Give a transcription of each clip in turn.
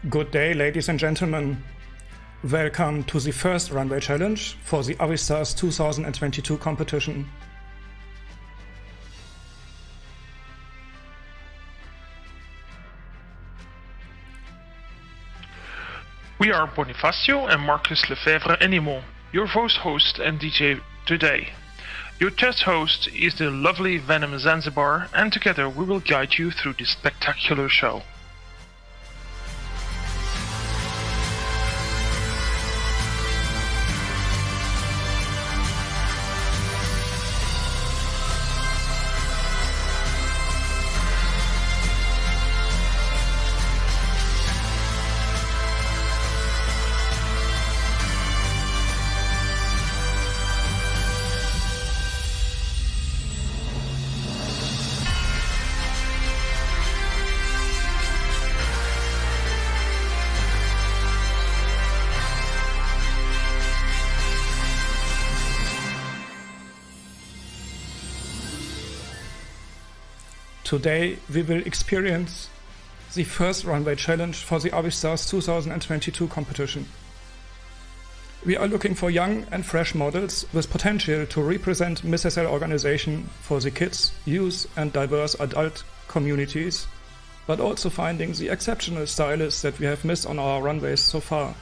Good day, ladies and gentlemen. Welcome to the first Runway challenge for the Avistars 2022 competition. We are Bonifacio and Marcus Lefebvre Animal, your voice host and DJ today. Your test host is the lovely Venom Zanzibar, and together we will guide you through this spectacular show. Today we will experience the first Runway challenge for the Avistars 2022 competition. We are looking for young and fresh models with potential to represent Miss SL organization for the kids, youth and diverse adult communities, but also finding the exceptional stylists that we have missed on our runways so far.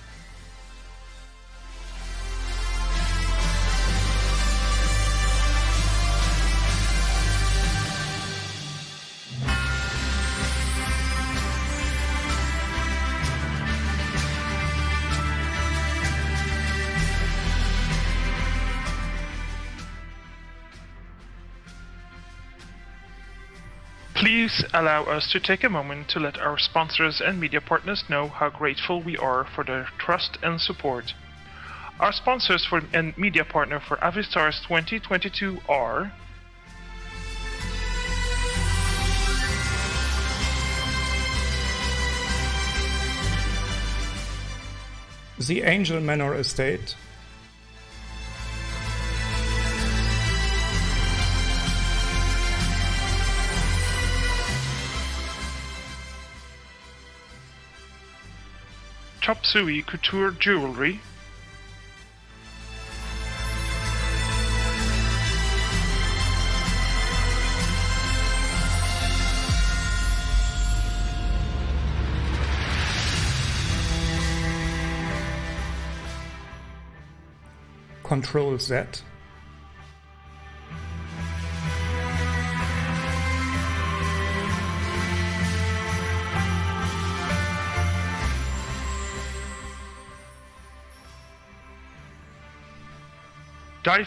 Please allow us to take a moment to let our sponsors and media partners know how grateful we are for their trust and support. Our sponsors and media partner for Avistars 2022 are The Angel Manor Estate, Chop Suey Couture Jewelry, Control Z,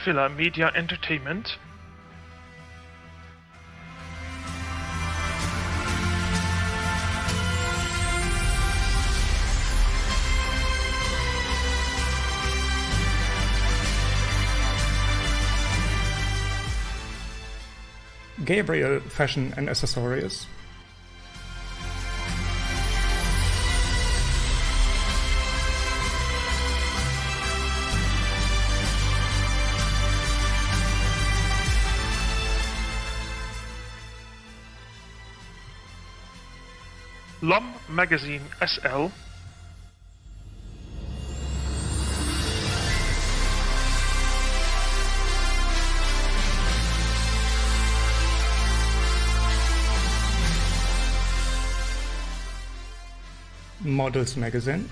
Villa Media Entertainment, Gabriel Fashion and Accessories, Lum Magazine SL, Models Magazine,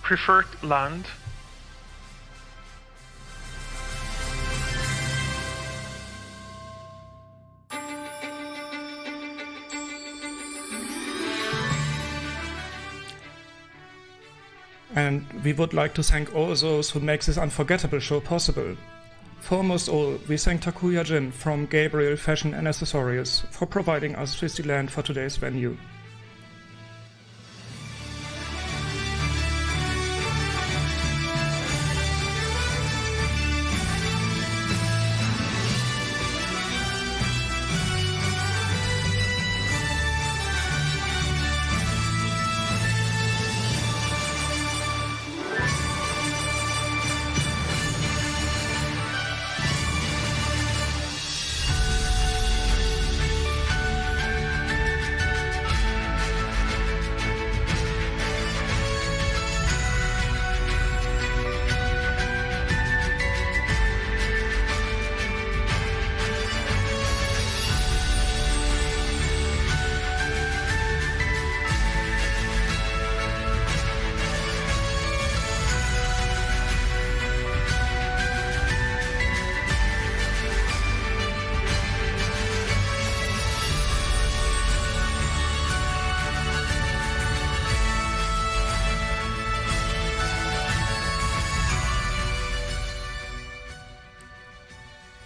Preferred Land, and we would like to thank all those who make this unforgettable show possible. Foremost all, we thank Takuya Jin from Gabriel Fashion and Accessories for providing us with the land for today's venue.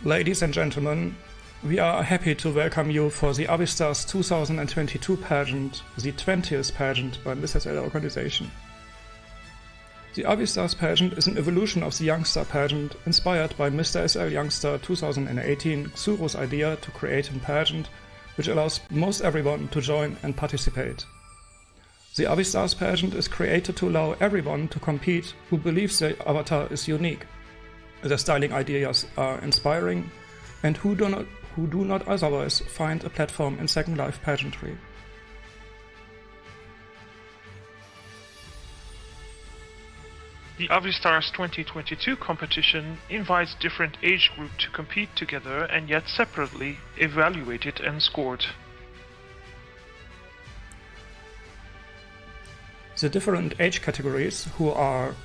Ladies and gentlemen, we are happy to welcome you for the Avistars 2022 pageant, the 20th pageant by the SLurl organization. The Avistars pageant is an evolution of the Youngster pageant, inspired by Mr. SL Youngster 2018 Xuro's idea to create a pageant which allows most everyone to join and participate. The Avistars pageant is created to allow everyone to compete who believes their avatar is unique, their styling ideas are inspiring, and who do not otherwise find a platform in Second Life pageantry. The Avistars 2022 competition invites different age groups to compete together and yet separately evaluated and scored. The different age categories who are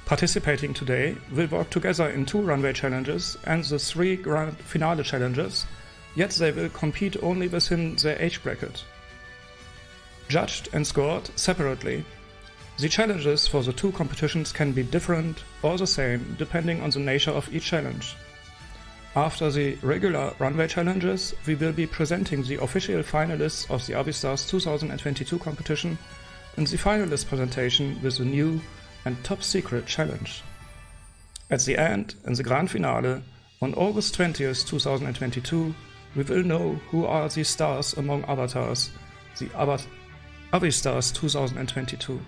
participating today will work together in 2 runway challenges and the 3 grand finale challenges, yet they will compete only within their age bracket. Judged and scored separately, the challenges for the 2 competitions can be different or the same depending on the nature of each challenge. After the regular runway challenges, we will be presenting the official finalists of the Avistars 2022 competition and the finalist presentation with the new and top secret challenge. At the end, in the grand finale, on August 20th, 2022, we will know who are the stars among avatars, the Avistars 2022.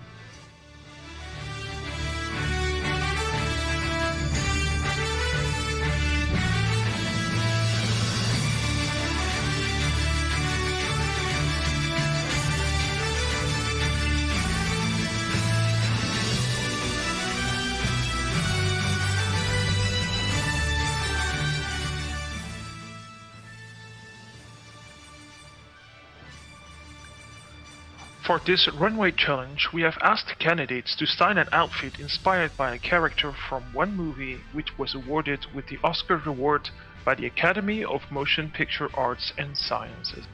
For this runway challenge, we have asked candidates to style an outfit inspired by a character from one movie which was awarded with the Oscar award by the Academy of Motion Picture Arts and Sciences.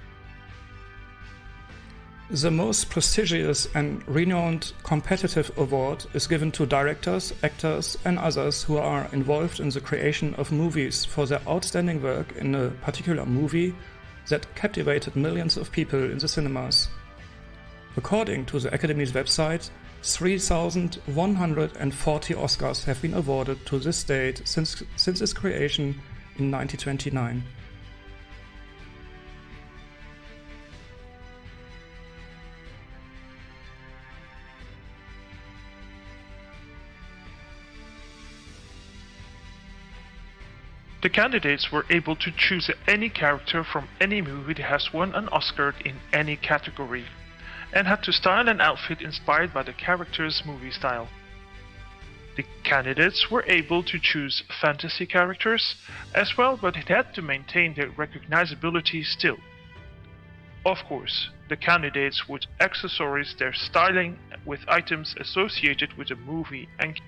The most prestigious and renowned competitive award is given to directors, actors, and others who are involved in the creation of movies for their outstanding work in a particular movie that captivated millions of people in the cinemas. According to the Academy's website, 3,140 Oscars have been awarded to this date since its creation in 1929. The candidates were able to choose any character from any movie that has won an Oscar in any category, and had to style an outfit inspired by the character's movie style. The candidates were able to choose fantasy characters as well, but it had to maintain their recognizability still. Of course, the candidates would accessorize their styling with items associated with the movie and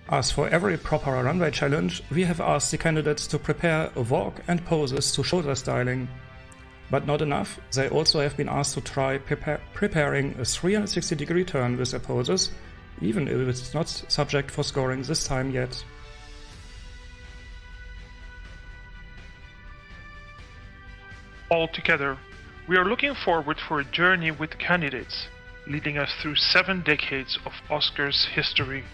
As for every proper runway challenge, we have asked the candidates to prepare a walk and poses to show their styling. But not enough, they also have been asked to try preparing a 360-degree turn with their poses, even if it's not subject for scoring this time yet. Altogether, we are looking forward for a journey with candidates, leading us through 7 decades of Oscars history.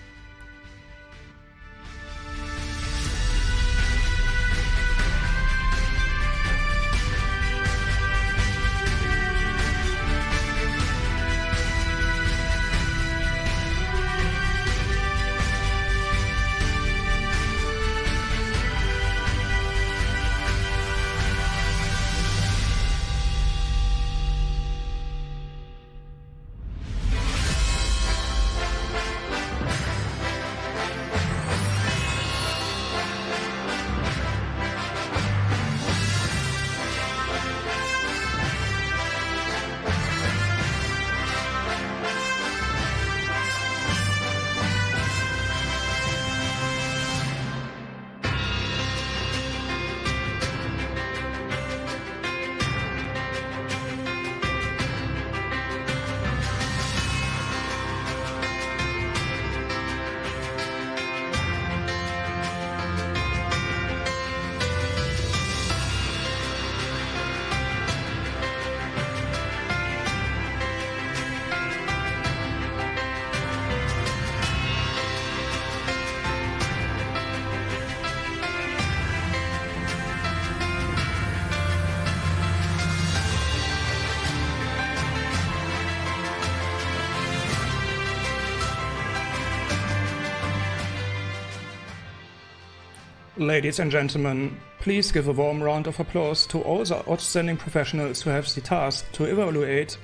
Ladies and gentlemen, please give a warm round of applause to all the outstanding professionals who have the task to evaluate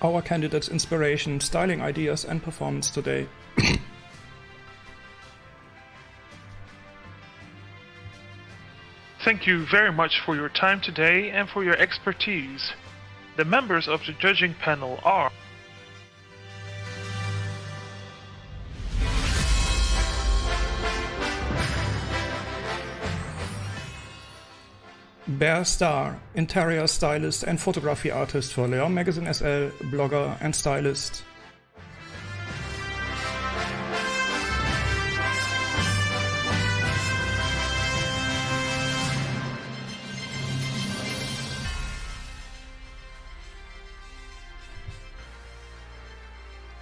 our candidates' inspiration, styling ideas and performance today. Thank you very much for your time today and for your expertise. The members of the judging panel are Bear Star, interior stylist and photography artist for Leon Magazine SL, blogger and stylist.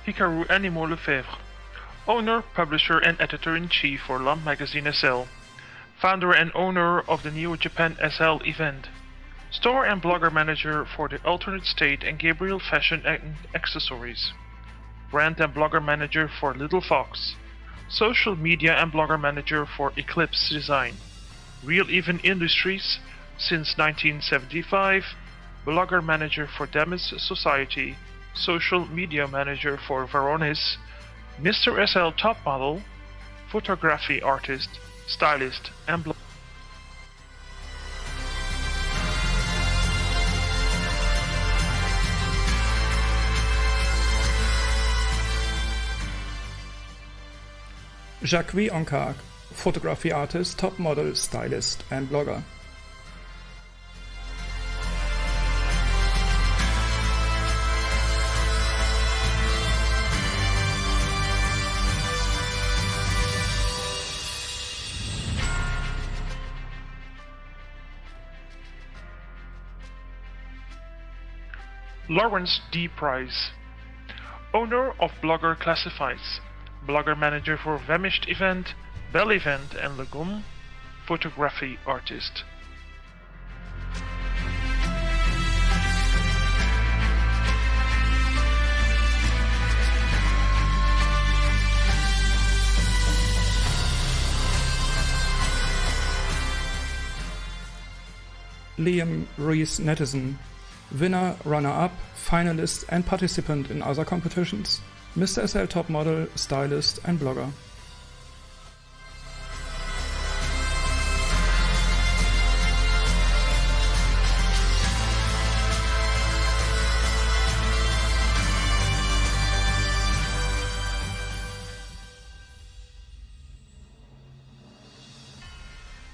Hikaru Animaux Lefebvre, owner, publisher and editor-in-chief for Lamp Magazine SL, founder and owner of the Neo Japan SL event, store and blogger manager for the Alternate State and Gabriel Fashion and Accessories, brand and blogger manager for Little Fox, social media and blogger manager for Eclipse Design, Real Even Industries since 1975, blogger manager for Demis Society, social media manager for Veronis, Mr. SL top model, photography artist, stylist and blogger. Jacques Onkak, photography artist, top model, stylist and blogger. Lawrence D. Price, owner of Blogger Classifieds, blogger manager for Vamished Event, Bell Event and Legume, photography artist. Liam Reese Nettison, winner, runner-up, finalist and participant in other competitions, Mr. SL top model, stylist and blogger.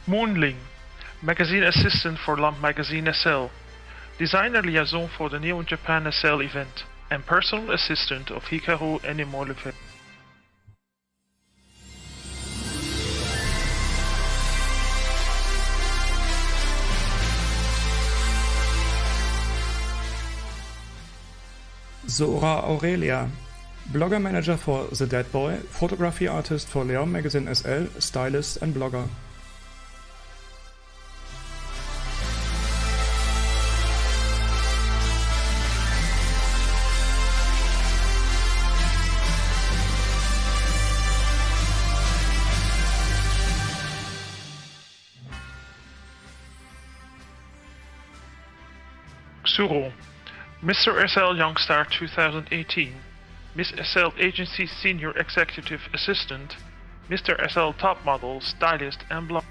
Moonling, magazine assistant for Lamp Magazine SL, designer liaison for the Neo Japan SL event, and personal assistant of Hikaru Animaux Lefebvre. Zora Aurelia, blogger manager for The Dead Boy, photography artist for Leon Magazine SL, stylist and blogger. Suro, Mr. SL Youngstar 2018, Miss SL Agency Senior Executive Assistant, Mr. SL Top Model, Stylist and blogger.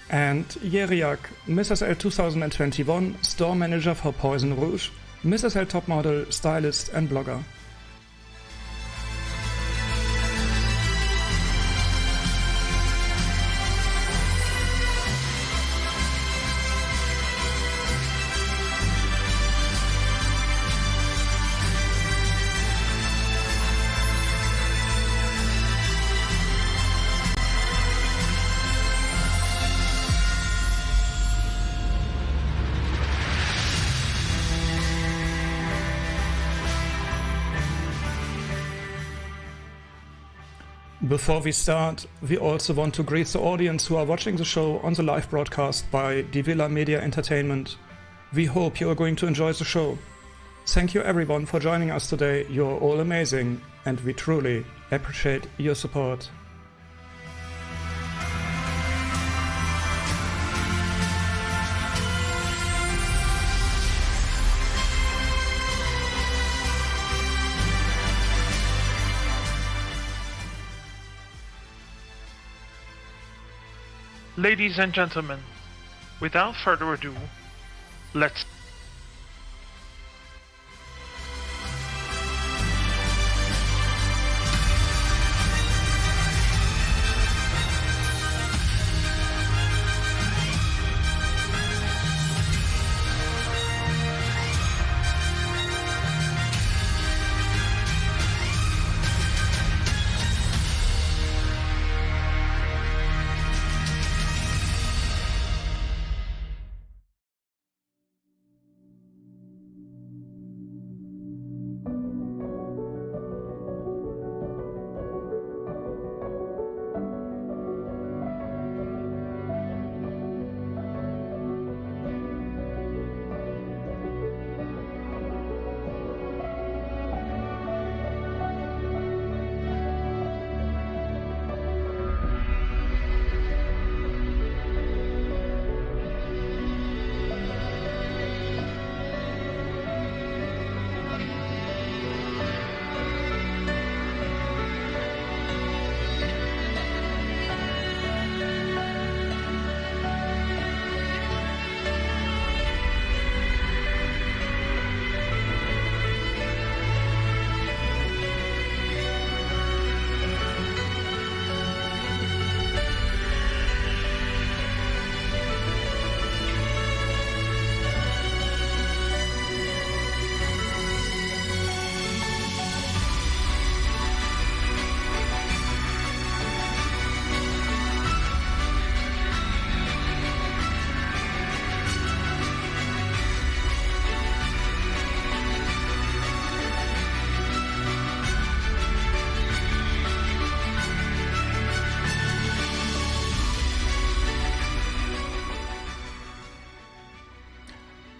And Yeriak, Mrs. L 2021, store manager for Poison Rouge, Mrs. L top model, stylist and blogger. Before we start, we also want to greet the audience who are watching the show on the live broadcast by Die Villa Media Entertainment. We hope you are going to enjoy the show. Thank you everyone for joining us today, you're all amazing, and we truly appreciate your support. Ladies and gentlemen, without further ado, let's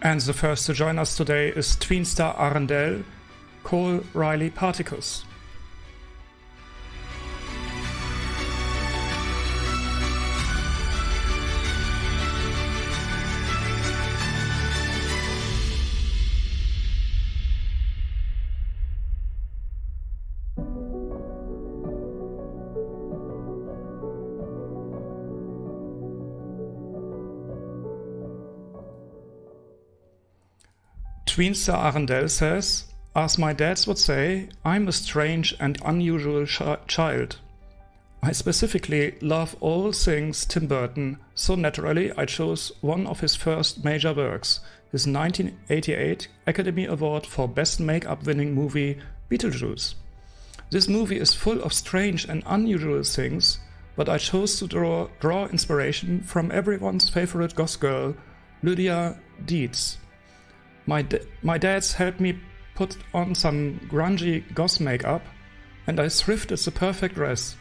And the first to join us today is Tweenstar Arendelle, Cole Riley Particus. Tweenstar Arendelle says, as my dads would say, I'm a strange and unusual child. I specifically love all things Tim Burton, so naturally I chose one of his first major works, his 1988 Academy Award for Best Makeup winning movie, Beetlejuice. This movie is full of strange and unusual things, but I chose to draw inspiration from everyone's favorite goth girl, Lydia Deetz. My dads helped me put on some grungy goth makeup, and I thrifted the perfect dress.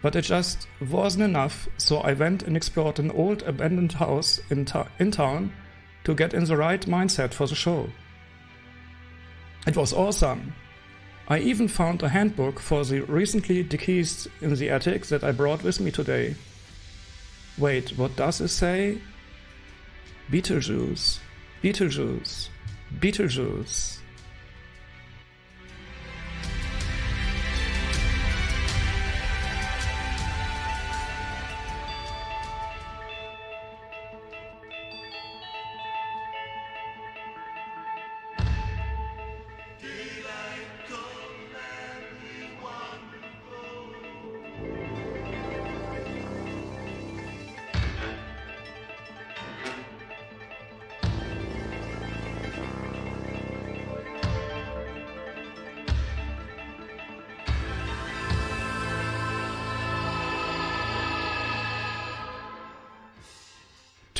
But it just wasn't enough, so I went and explored an old abandoned house in town to get in the right mindset for the show. It was awesome. I even found a handbook for the recently deceased in the attic that I brought with me today. Wait, what does it say? Beetlejuice. Beetlejuice. Beetlejuice.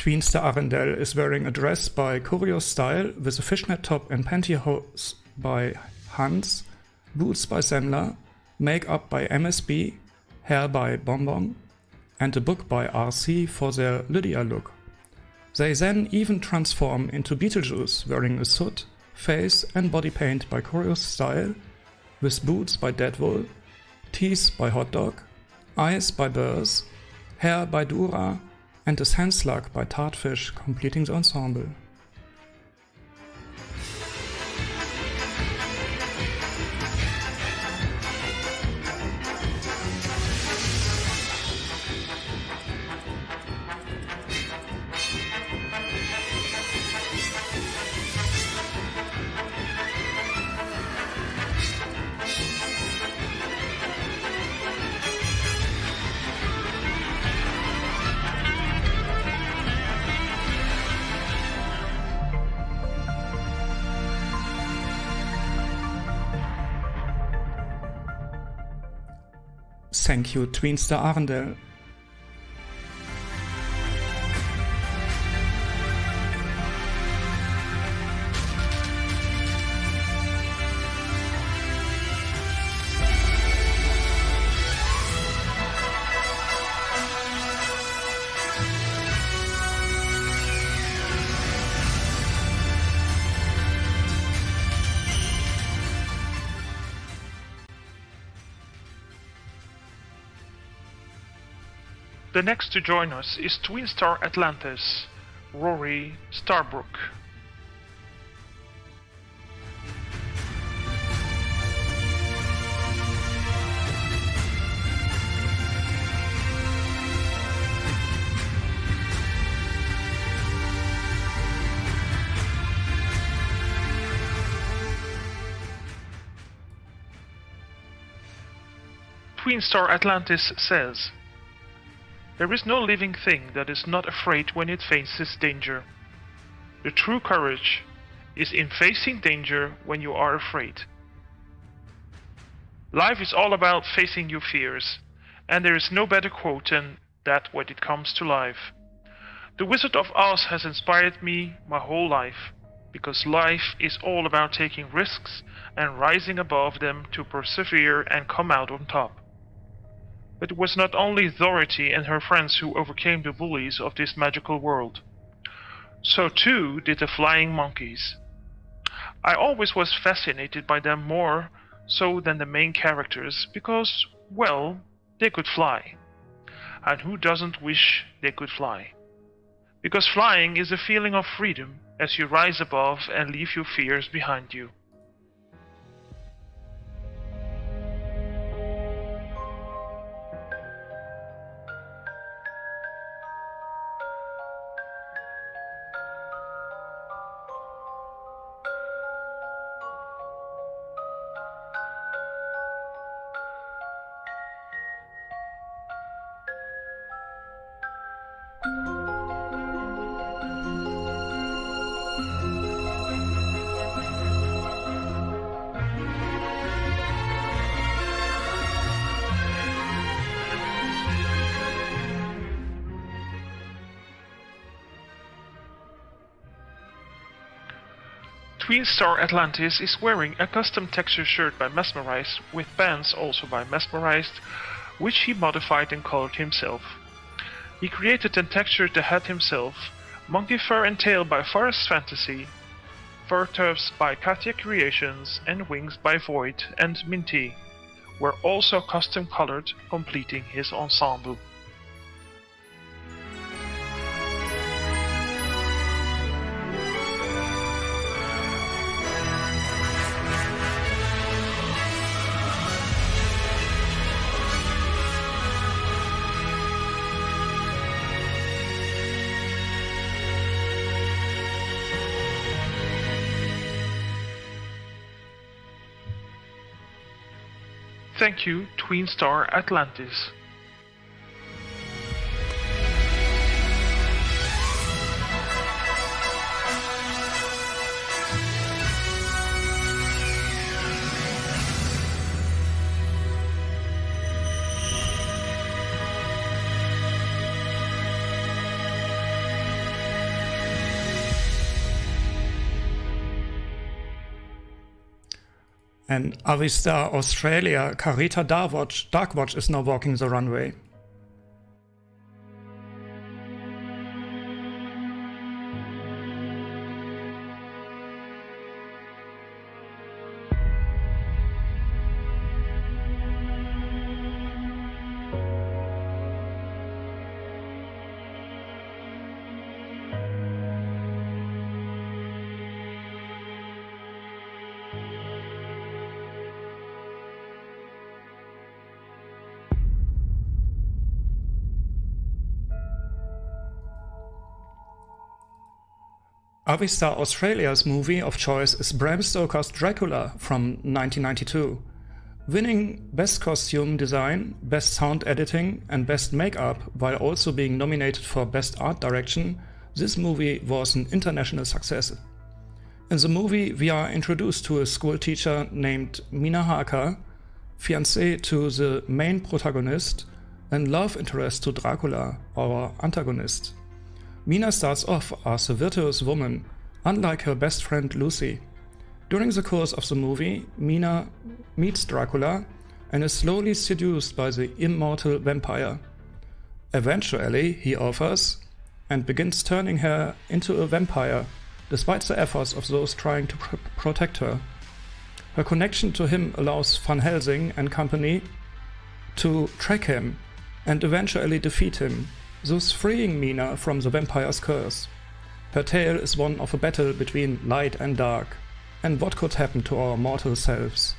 Tweenstar Arendelle is wearing a dress by Curious Style with a fishnet top and pantyhose by Hans, boots by Semmler, makeup by MSB, hair by Bonbon, and a book by RC for their Lydia look. They then even transform into Beetlejuice wearing a soot, face and body paint by Choreo's Style, with boots by Deadwool, teeth by Hot Dog, eyes by Burrs, hair by Dura, and a sand slug by Tartfish completing the ensemble. Thank you, Tweenstar Arendelle. The next to join us is Tweenstar Atlantis, Rory Starbrook. Tweenstar Atlantis says, "There is no living thing that is not afraid when it faces danger. The true courage is in facing danger when you are afraid. Life is all about facing your fears, and there is no better quote than that when it comes to life. The Wizard of Oz has inspired me my whole life, because life is all about taking risks and rising above them to persevere and come out on top. But it was not only Dorothy and her friends who overcame the bullies of this magical world. So too did the flying monkeys. I always was fascinated by them more so than the main characters because, well, they could fly. And who doesn't wish they could fly? Because flying is a feeling of freedom as you rise above and leave your fears behind you." Tweenstar Atlantis is wearing a custom texture shirt by Mesmerized with pants also by Mesmerized, which he modified and colored himself. He created and textured the hat himself, monkey fur and tail by Forest Fantasy, fur tufts by Katia Creations, and wings by Void and Minty were also custom colored, completing his ensemble. Thank you, Tweenstar Atlantis. And Avistar Australia Carita Darkwatch is now walking the runway. Avistar Australia's movie of choice is Bram Stoker's Dracula from 1992. Winning Best Costume Design, Best Sound Editing and Best Makeup while also being nominated for Best Art Direction, this movie was an international success. In the movie we are introduced to a school teacher named Mina Harker, fiancée to the main protagonist and love interest to Dracula, our antagonist. Mina starts off as a virtuous woman, unlike her best friend Lucy. During the course of the movie, Mina meets Dracula and is slowly seduced by the immortal vampire. Eventually, he offers and begins turning her into a vampire, despite the efforts of those trying to protect her. Her connection to him allows Van Helsing and company to track him and eventually defeat him, thus freeing Mina from the vampire's curse. Her tale is one of a battle between light and dark, and what could happen to our mortal selves.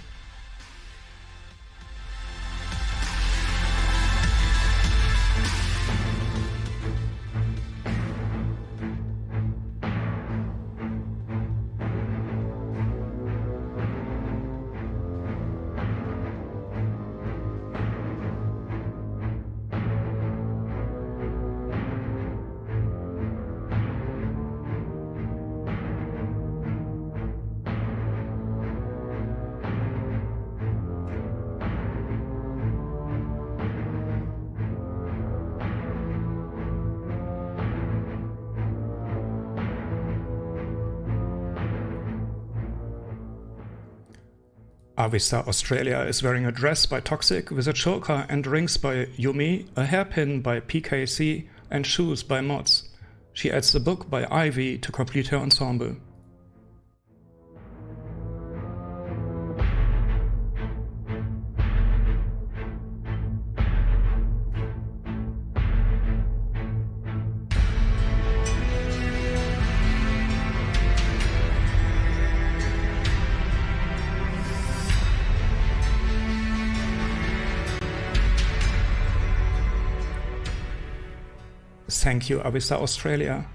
Avistar Australia is wearing a dress by Toxic with a choker and rings by Yumi, a hairpin by PKC and shoes by Mods. She adds the book by Ivy to complete her ensemble. Thank you, Avistar Australia.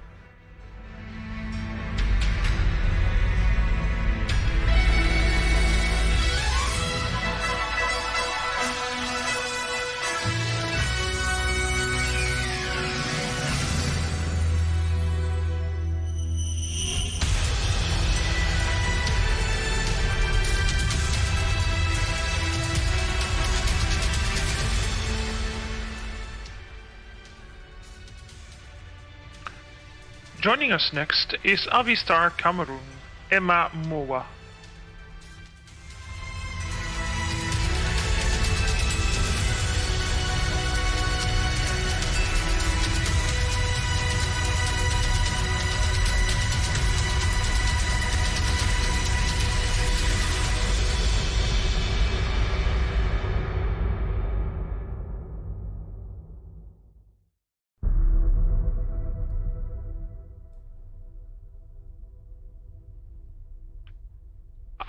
Joining us next is Avistar Cameroon, Emma Mowa.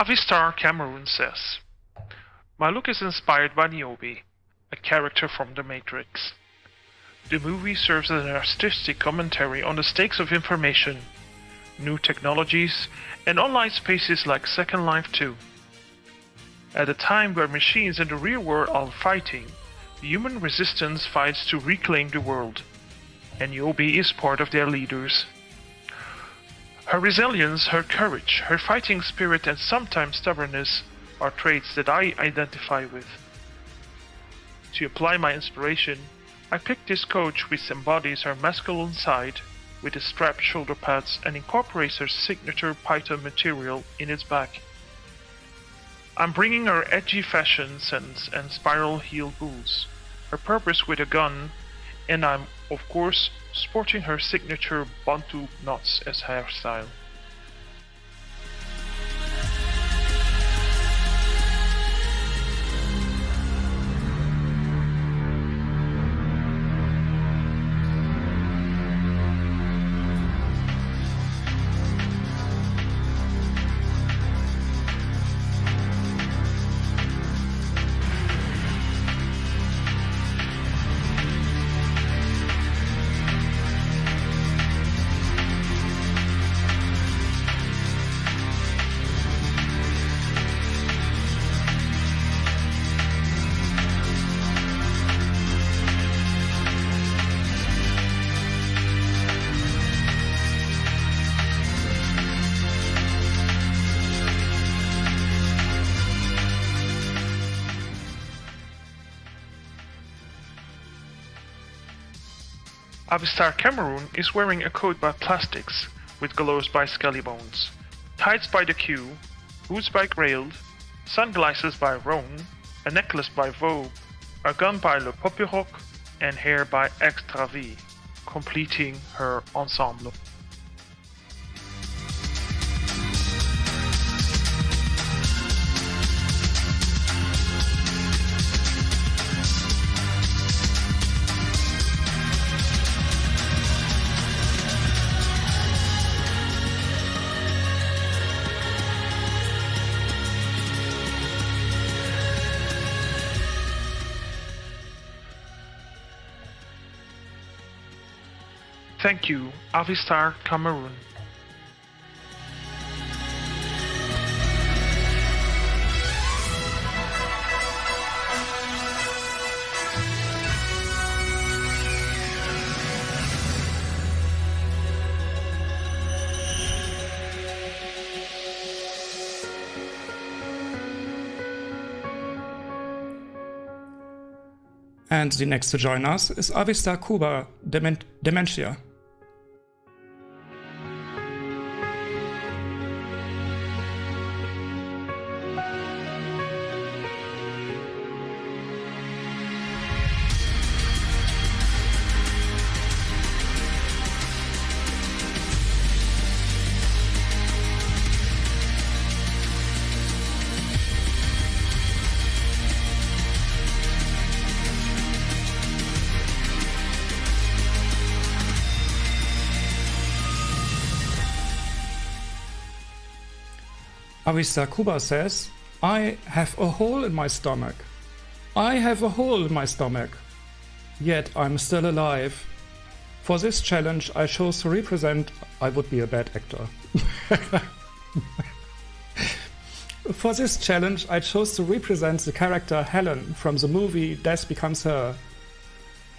Avistar Cameroon says, "My look is inspired by Niobe, a character from The Matrix. The movie serves as an artistic commentary on the stakes of information, new technologies, and online spaces like Second Life 2. At a time where machines in the real world are fighting, human resistance fights to reclaim the world, and Niobe is part of their leaders. Her resilience, her courage, her fighting spirit and sometimes stubbornness are traits that I identify with. To apply my inspiration, I picked this coach which embodies her masculine side with the strapped shoulder pads and incorporates her signature Python material in its back. I'm bringing her edgy fashion sense and spiral heel boots, her purpose with a gun, and I'm, of course, sporting her signature Bantu knots as hairstyle. Avistar Cameroon is wearing a coat by Plastics, with gallows by Skellybones, tights by The Q, boots by Grailed, sunglasses by Roan, a necklace by Vogue, a gun by Le Popiroc, and hair by Extra V, completing her ensemble. Thank you, Avistar Cameroon. And the next to join us is Avistar Cuba Dementia. Avistar Cuba says, I have a hole in my stomach. I have a hole in my stomach. Yet I'm still alive. For this challenge I chose to represent... I would be a bad actor. For this challenge I chose to represent the character Helen from the movie Death Becomes Her.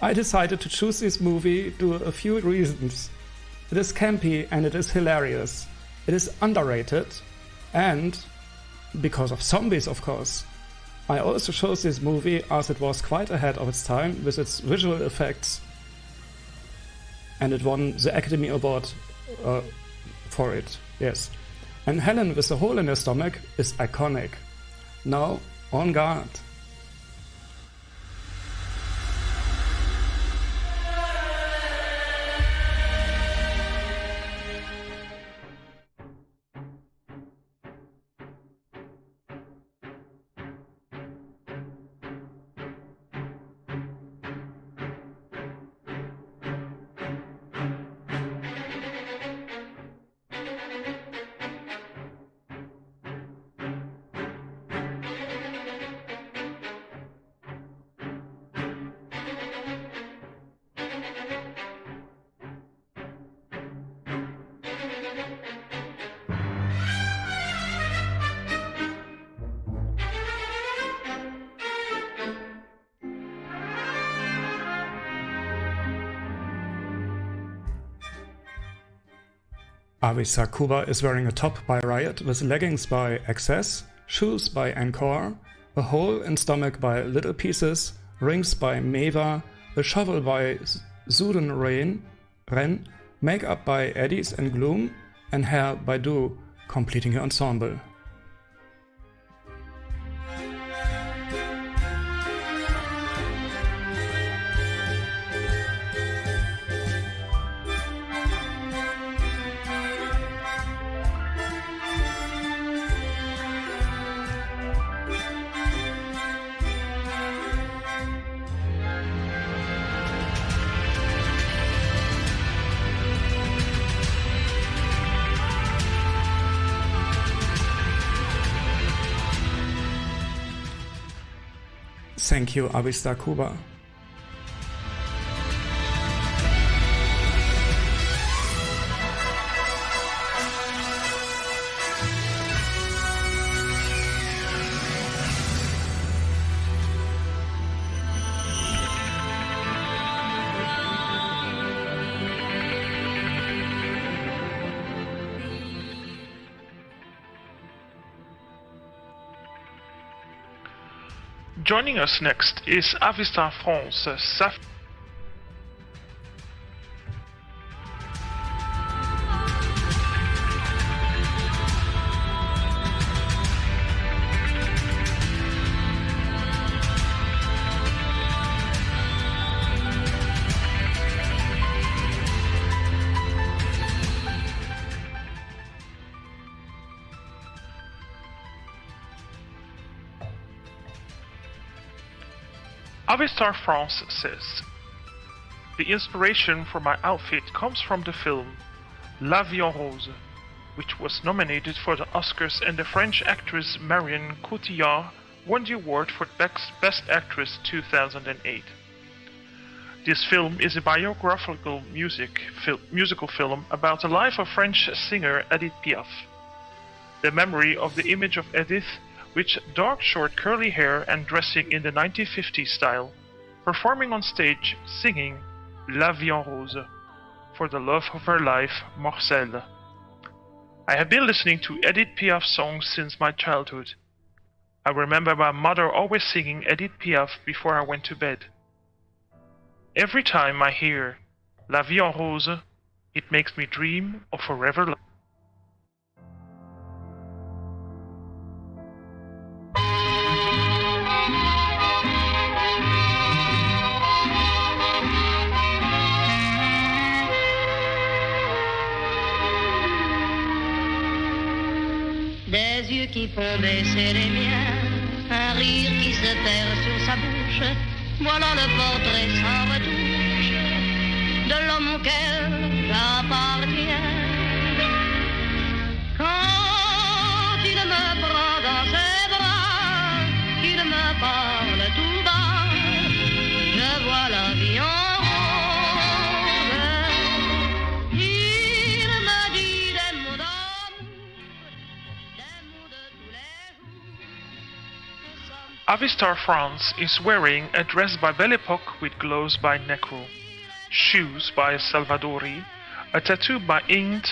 I decided to choose this movie due to a few reasons. It is campy and it is hilarious. It is underrated. And, because of zombies of course, I also chose this movie as it was quite ahead of its time with its visual effects, and it won the Academy Award for it, yes. And Helen with the hole in her stomach is iconic. Now, on guard. Avistar Cuba is wearing a top by Riot with leggings by XS, shoes by Encore, a hole in stomach by Little Pieces, rings by Meva, a shovel by Zuden Ren, makeup by Eddies and Gloom, and hair by Du, completing her ensemble. Thank you, Avistar Kuba. Joining us next is Avistars France. Avistars France says, the inspiration for my outfit comes from the film La Vie en Rose, which was nominated for the Oscars, and the French actress Marion Cotillard won the award for Best Actress 2008. This film is a biographical musical film about the life of French singer Edith Piaf. The memory of the image of Edith with dark short curly hair and dressing in the 1950s style, performing on stage singing La Vie en Rose for the love of her life, Marcel. I have been listening to Edith Piaf songs since my childhood. I remember my mother always singing Edith Piaf before I went to bed. Every time I hear La Vie en Rose, it makes me dream of forever life. Des yeux qui font baisser les miens, un rire qui se perd sur sa bouche, voilà le portrait sans retouche de l'homme auquel j'appartiens. Quand il me prend dans ses bras, qu'il me parle tout bas, je vois la vie en Avistars France is wearing a dress by Belle Epoque with gloves by Necro, shoes by Salvadori, a tattoo by Inged,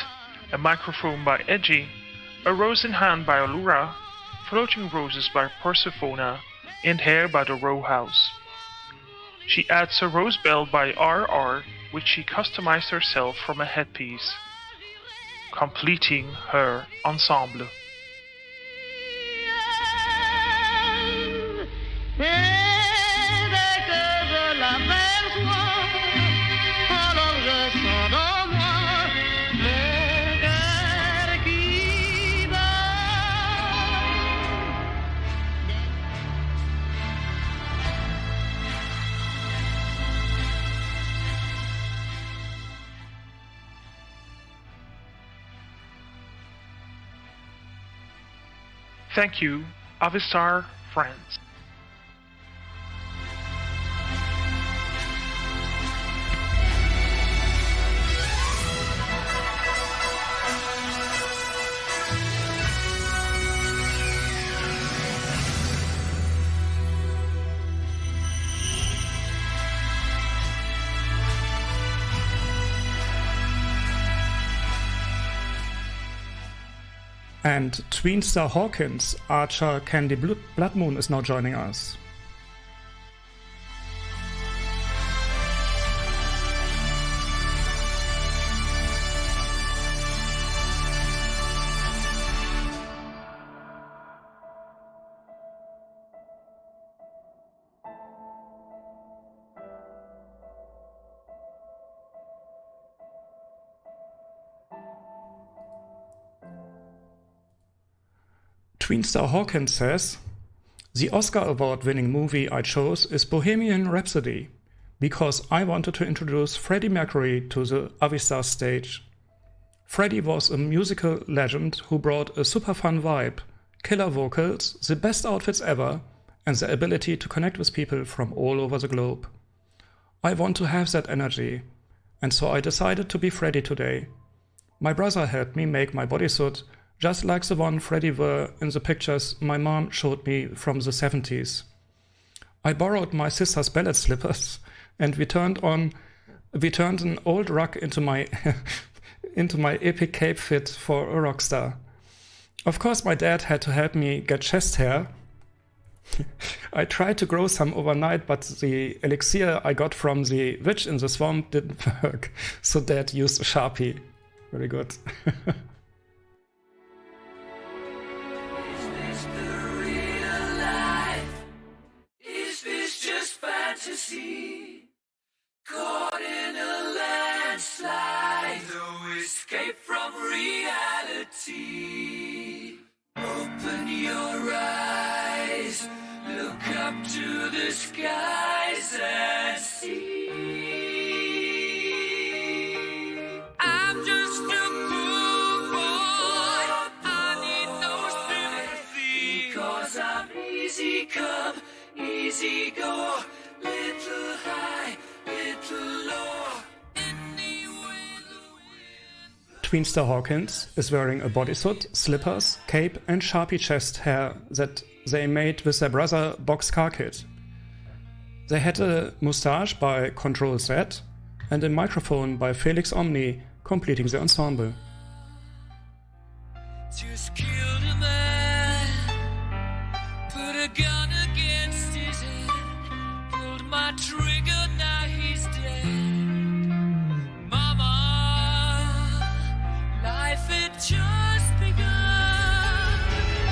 a microphone by Edgy, a rose in hand by Allura, floating roses by Persephone, and hair by the Row House. She adds a rose bell by RR, which she customized herself from a headpiece, completing her ensemble. Et dès que je l'aperçois, alors je sens dans moi mon cœur qui bat. Thank you, Avistars France. And Tweenstar Hawkins, Archer Candy Bloodmoon is now joining us. Tweenstar Hawkins says, the Oscar award-winning movie I chose is Bohemian Rhapsody, because I wanted to introduce Freddie Mercury to the Avistars stage. Freddie was a musical legend who brought a super fun vibe, killer vocals, the best outfits ever, and the ability to connect with people from all over the globe. I want to have that energy, and so I decided to be Freddy today. My brother helped me make my bodysuit, just like the one Freddy wore in the pictures my mom showed me from the 70s. I borrowed my sister's ballet slippers, and we turned an old rug into my into my epic cape fit for a rock star. Of course, my dad had to help me get chest hair. I tried to grow some overnight, but the elixir I got from the witch in the swamp didn't work, so Dad used a Sharpie. Very good. Is this the real life? Is this just fantasy? Caught in a landslide, no escape from reality. Open your eyes, look up to the skies and see. I'm just a poor boy, I need no sympathy, because I'm easy come, easy go, little high, little low. Anyway the wind. Tweenster Hawkins is wearing a bodysuit, slippers, cape and Sharpie chest hair that they made with their brother Boxcar Kid. They had a moustache by Control Z and a microphone by Felix Omni, completing the ensemble. Just killed a man, put a gun against his head, pulled my trigger, now he's dead. Mama, life had just begun, but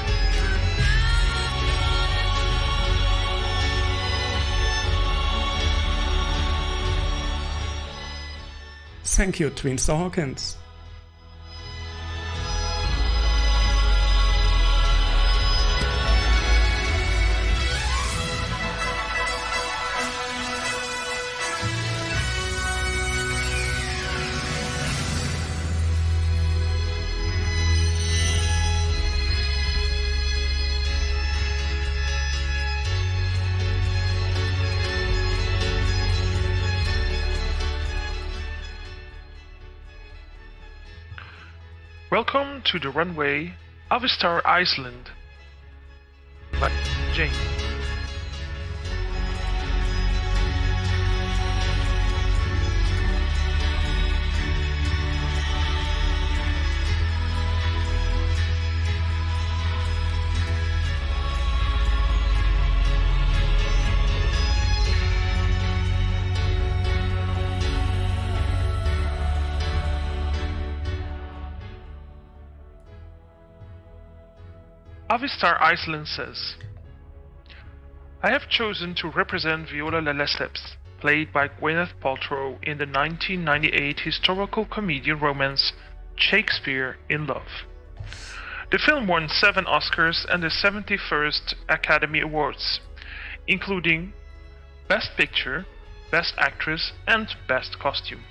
Thank you, Tweenster Hawkins. Welcome to the Runway, Avistars Iceland. By Jane. Avistars Iceland says, I have chosen to represent Viola Lesseps, played by Gwyneth Paltrow in the 1998 historical comedy romance Shakespeare in Love. The film won 7 Oscars and the 71st Academy Awards, including Best Picture, Best Actress and Best Costume.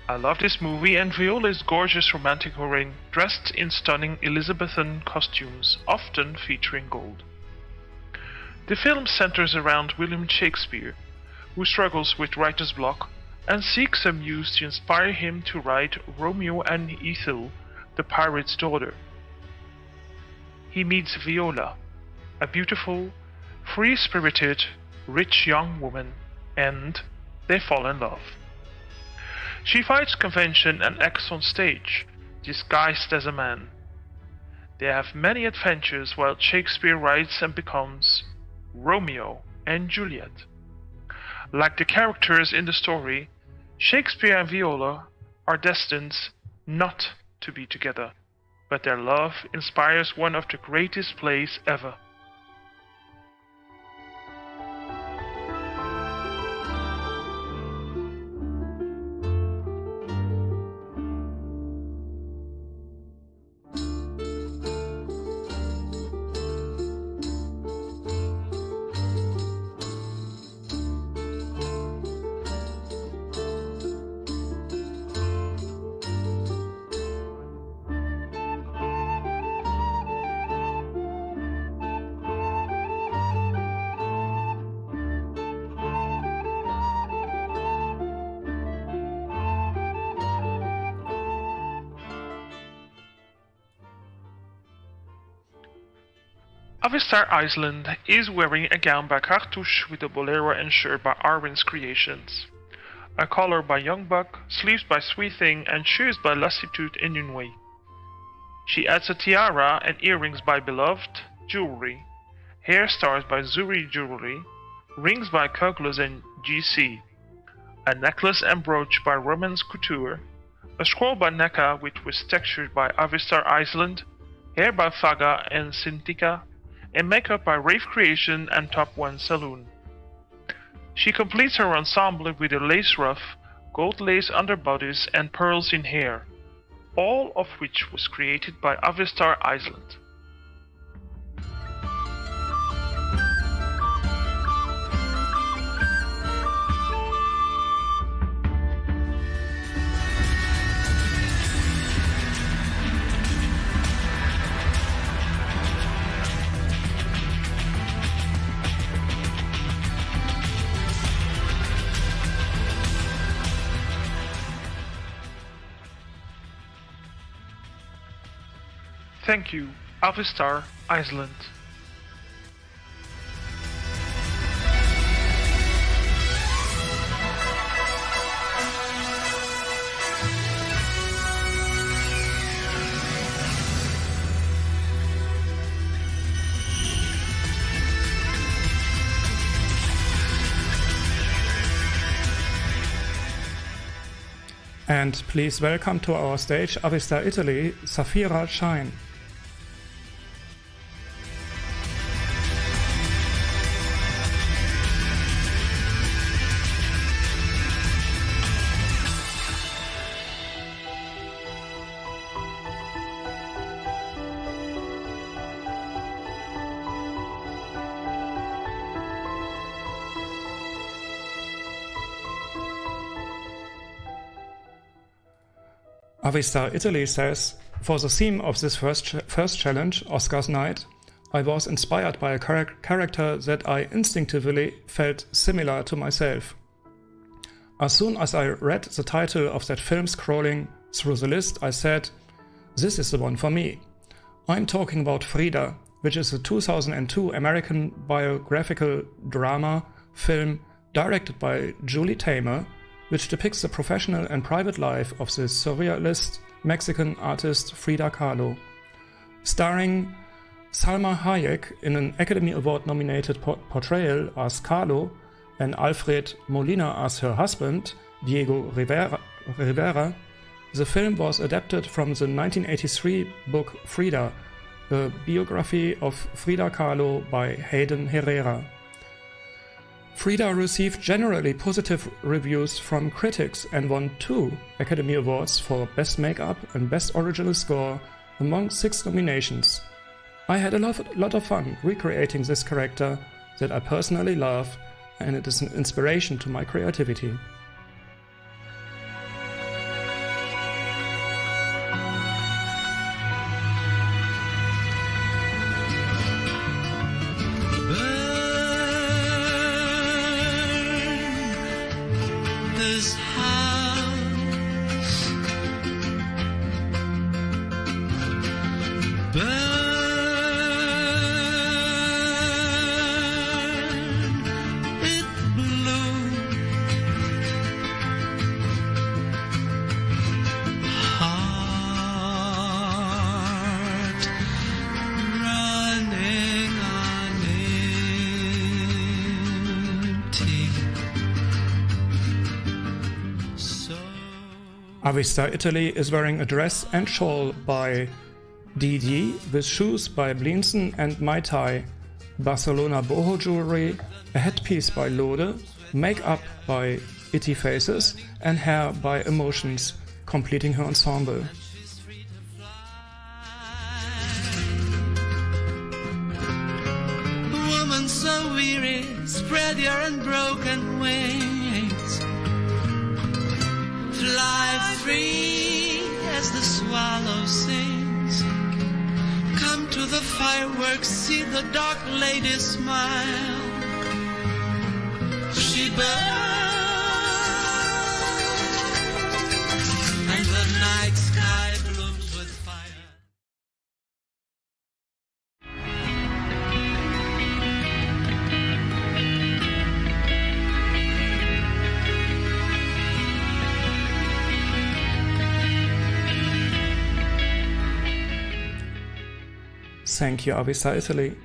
I love this movie, and Viola's gorgeous romantic heroine dressed in stunning Elizabethan costumes, often featuring gold. The film centers around William Shakespeare, who struggles with writer's block and seeks a muse to inspire him to write Romeo and Ethel, the pirate's daughter. He meets Viola, a beautiful, free-spirited, rich young woman, and they fall in love. She fights convention and acts on stage, disguised as a man. They have many adventures while Shakespeare writes and becomes Romeo and Juliet. Like the characters in the story, Shakespeare and Viola are destined not to be together, but their love inspires one of the greatest plays ever. Avistar Iceland is wearing a gown by Cartouche with a bolero and shirt by Arwen's Creations. A collar by Young Buck, sleeves by Sweet Thing, and shoes by Lassitude in Runway. She adds a tiara and earrings by Beloved Jewelry, hair stars by Zuri Jewelry, rings by Cogless and GC, a necklace and brooch by Romance Couture, a scroll by Neka which was textured by Avistar Iceland, hair by Faga and Sintika, and makeup by Rave Creation and Top One Saloon. She completes her ensemble with a lace ruff, gold lace underbodice and pearls in hair, all of which was created by Avistar Iceland. Thank you, Avistar Iceland. And please welcome to our stage Avistar Italy, Safira Shine. Avistar Italy says, for the theme of this first challenge, Oscar's Night, I was inspired by a character that I instinctively felt similar to myself. As soon as I read the title of that film scrolling through the list, I said, this is the one for me. I'm talking about Frida, which is a 2002 American biographical drama film directed by Julie Taymor, which depicts the professional and private life of the surrealist Mexican artist Frida Kahlo. Starring Salma Hayek in an Academy Award-nominated portrayal as Kahlo and Alfred Molina as her husband, Diego Rivera, the film was adapted from the 1983 book Frida, a biography of Frida Kahlo by Hayden Herrera. Frida received generally positive reviews from critics and won 2 Academy Awards for Best Makeup and Best Original Score among 6 nominations. I had a lot of fun recreating this character that I personally love, and it is an inspiration to my creativity. Avistar Italy is wearing a dress and shawl by DD with shoes by Blinson and Mai Tai, Barcelona boho jewelry, a headpiece by Lode, makeup by Itty Faces and hair by Emotions, completing her ensemble. Woman so weary, spread your unbroken wings. Fly free as the swallow sings. Come to the fireworks, see the dark lady smile. She burns, and the night sky blooms with fire. Thank you, Avistar Italy.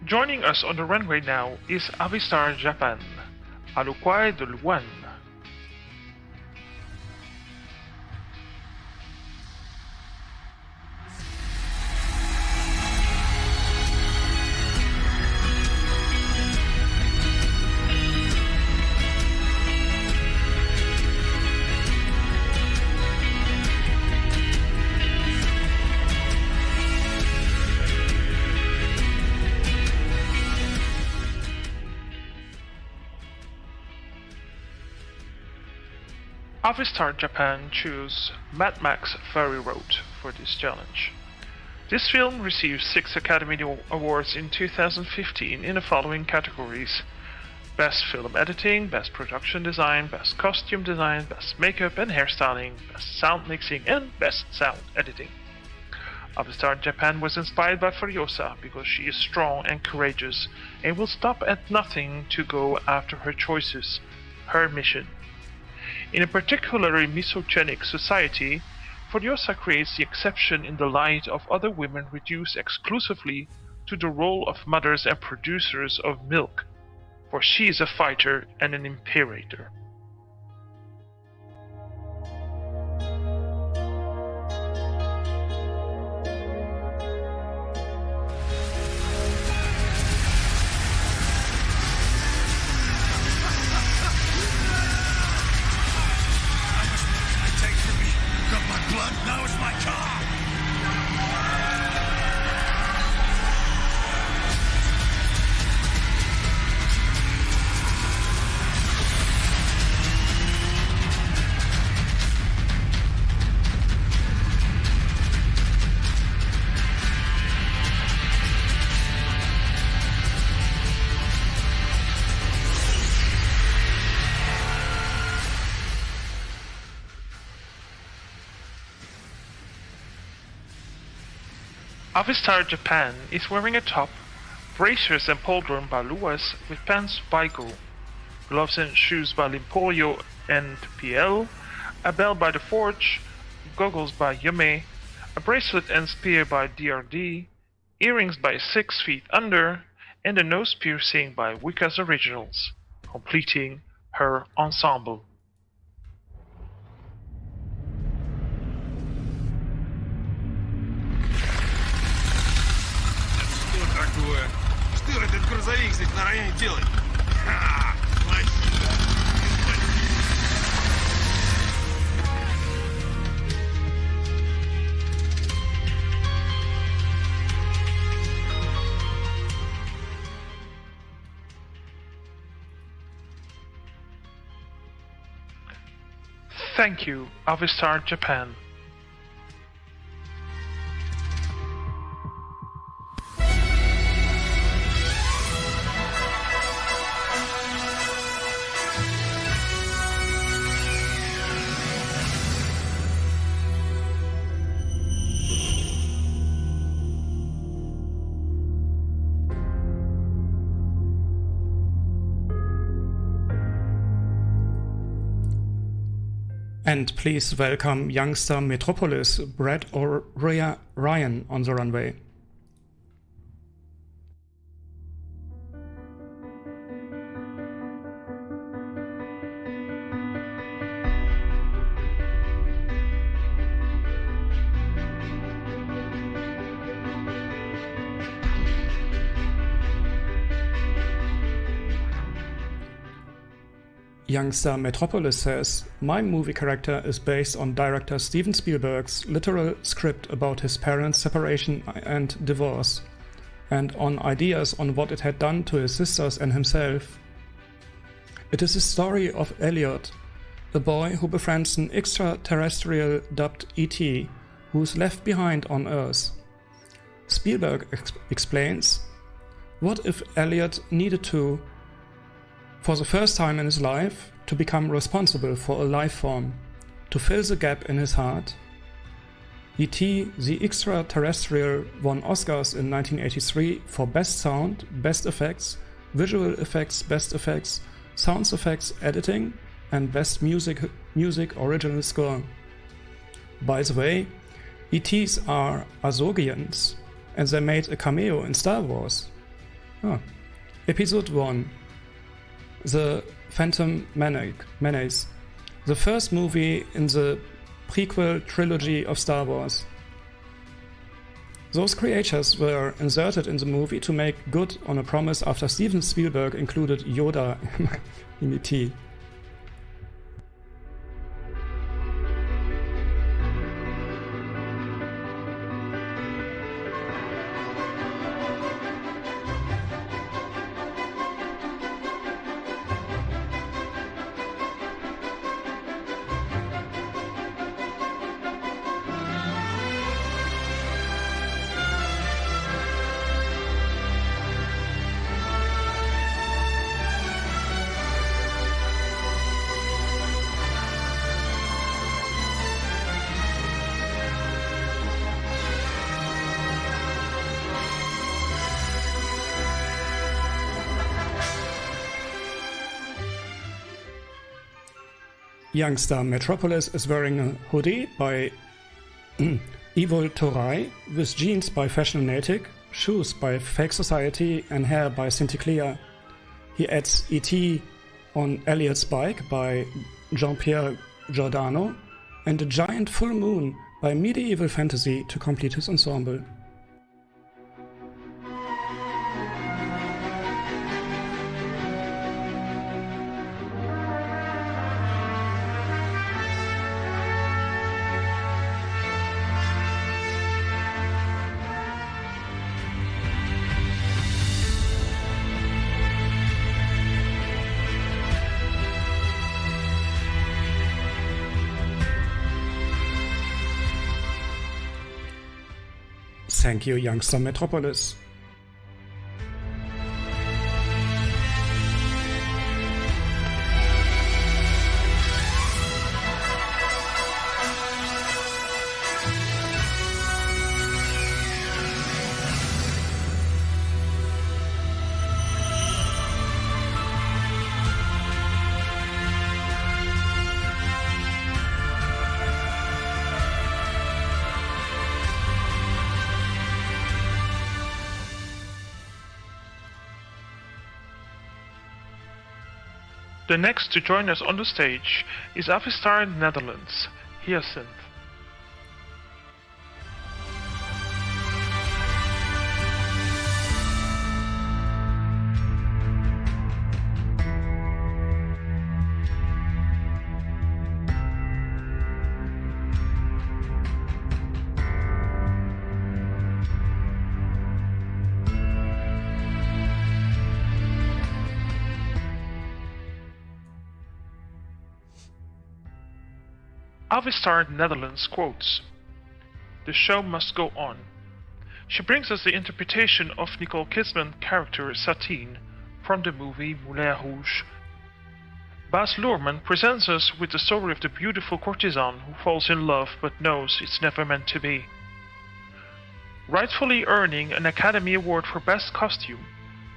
Joining us on the runway now is Avistars Japan, Alukwai de Luan. Avistars Japan chose Mad Max Fury Road for this challenge. This film received 6 Academy Awards in 2015 in the following categories: Best Film Editing, Best Production Design, Best Costume Design, Best Makeup and Hairstyling, Best Sound Mixing and Best Sound Editing. Avistars Japan was inspired by Furiosa because she is strong and courageous and will stop at nothing to go after her choices, her mission. In a particularly misogynic society, Furiosa creates the exception in the light of other women reduced exclusively to the role of mothers and producers of milk, for she is a fighter and an imperator. Avistars Japan is wearing a top, bracers and pauldron by Luas with pants by Go, gloves and shoes by Limporio and PL, a belt by The Forge, goggles by Yame, a bracelet and spear by DRD, earrings by 6 Feet Under, and a nose piercing by Wicca's Originals, completing her ensemble. Что этот грузовик здесь на районе делает? Thank you, Avistars Japan. And please welcome youngster Metropolis, Brad or Ryan on the runway. Youngster Metropolis says, "My movie character is based on director Steven Spielberg's literal script about his parents' separation and divorce, and on ideas on what it had done to his sisters and himself. It is a story of Elliot, a boy who befriends an extraterrestrial dubbed E.T., who is left behind on Earth. Spielberg explains, What if Elliot needed to, for the first time in his life, to become responsible for a life form, to fill the gap in his heart? E.T. the Extraterrestrial won Oscars in 1983 for Best Sound, Best Effects, Visual Effects, Best Effects, Sound Effects Editing, and Best Music Original Score. By the way, ETs are Azogians, and they made a cameo in Star Wars. Episode 1, The Phantom Menace, the first movie in the prequel trilogy of Star Wars. Those creatures were inserted in the movie to make good on a promise after Steven Spielberg included Yoda in E.T. Youngster Metropolis is wearing a hoodie by Evil Torai, with jeans by Fashionatic, shoes by Fake Society, and hair by Cinticlia. He adds E.T. on Elliot's bike by Jean-Pierre Giordano, and a giant full moon by Medieval Fantasy to complete his ensemble. Thank you, Youngster Metropolis. The next to join us on the stage is Avistars Netherlands, Hyacinth. Avistars Netherlands quotes, "The show must go on." She brings us the interpretation of Nicole Kidman's character Satine from the movie Moulin Rouge. Baz Luhrmann presents us with the story of the beautiful courtesan who falls in love but knows it's never meant to be. Rightfully earning an Academy Award for Best Costume,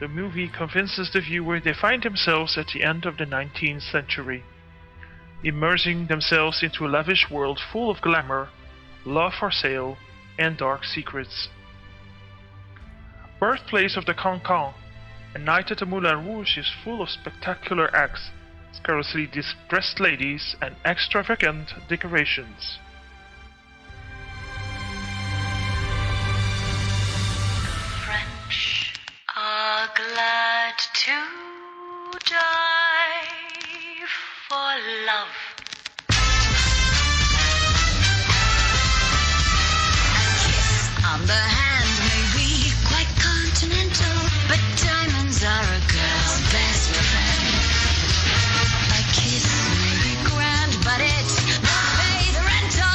the movie convinces the viewer they find themselves at the end of the 19th century, immersing themselves into a lavish world full of glamour, love for sale, and dark secrets. Birthplace of the Cancan, a night at the Moulin Rouge is full of spectacular acts, scarcely distressed ladies, and extravagant decorations. French are glad to die for love. A kiss on the hand may be quite continental, but diamonds are a girl's best friend. A kiss may be grand, but it's not paid rental.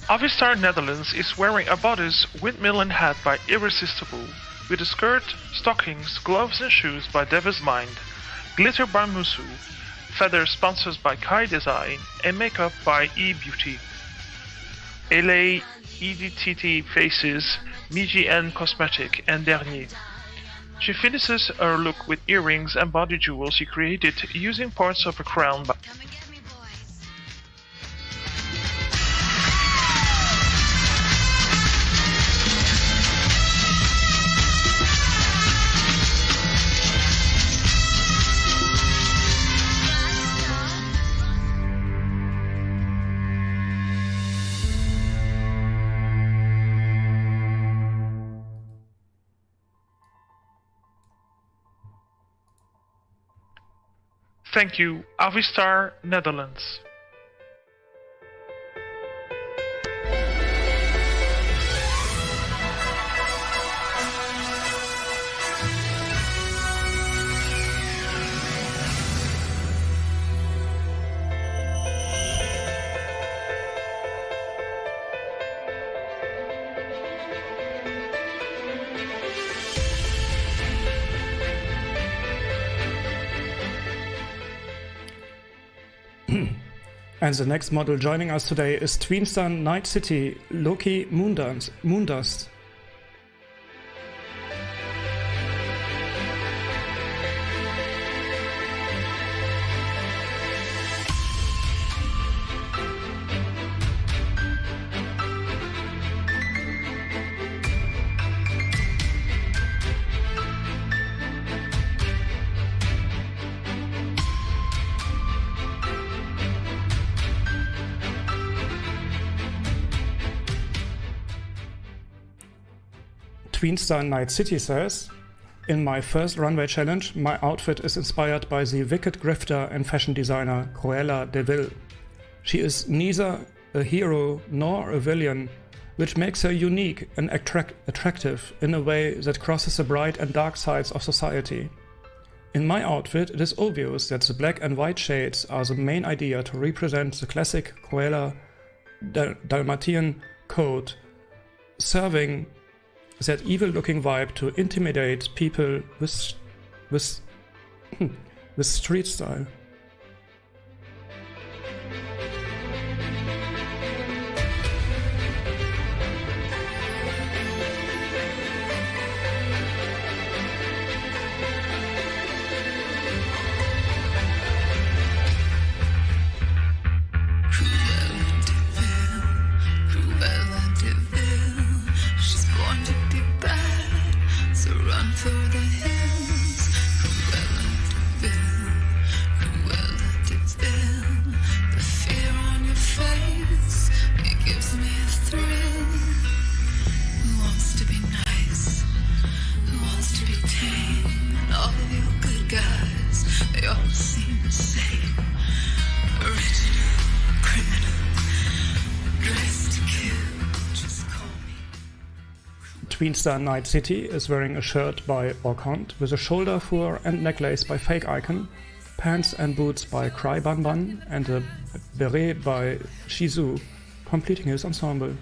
Avistar Netherlands is wearing a bodice, windmill and hat by Irresistible, with a skirt, stockings, gloves and shoes by Devil's Mind, glitter by Musu, feathers sponsors by Kai Design, and makeup by E-Beauty. LA EDTT Faces, Miji N Cosmetic and Dernier. She finishes her look with earrings and body jewels she created using parts of a crown by Thank you, Avistar Netherlands. And the next model joining us today is Tweenstar Night City Loki Moondust. Tweenstar Night City says, "In my first runway challenge, my outfit is inspired by the wicked grifter and fashion designer Cruella de Vil. She is neither a hero nor a villain, which makes her unique and attractive in a way that crosses the bright and dark sides of society. In my outfit, it is obvious that the black and white shades are the main idea to represent the classic Cruella Dalmatian code, serving that evil-looking vibe to intimidate people with street style." Tweenstar Night City is wearing a shirt by Orkant with a shoulder fur and necklace by Fake Icon, pants and boots by Cry Bun Bun, and a beret by Shizu, completing his ensemble.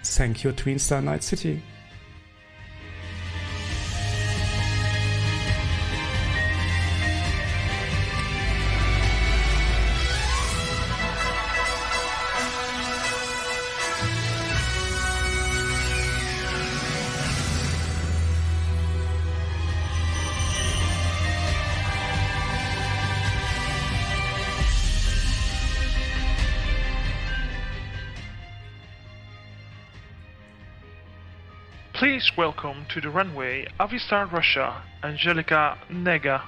Thank you, Tweenstar Night City. Please welcome to the runway Avistar Russia, Angelika Nega.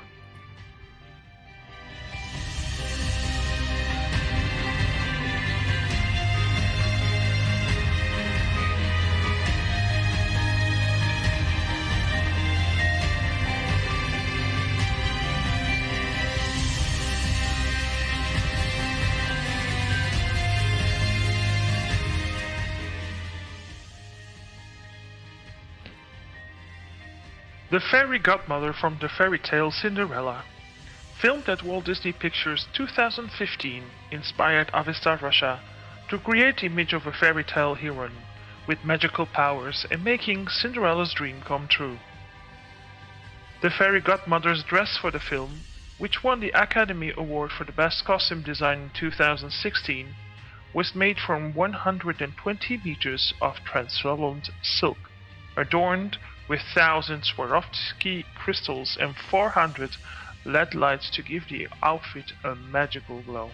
the fairy godmother from the fairy tale Cinderella. Filmed at Walt Disney Pictures 2015, inspired Avistars Russia to create the image of a fairy tale heroine with magical powers and making Cinderella's dream come true. The fairy godmother's dress for the film, which won the Academy Award for the Best Costume Design in 2016, was made from 120 meters of translucent silk, adorned with thousands Swarovski crystals and 400 LED lights to give the outfit a magical glow.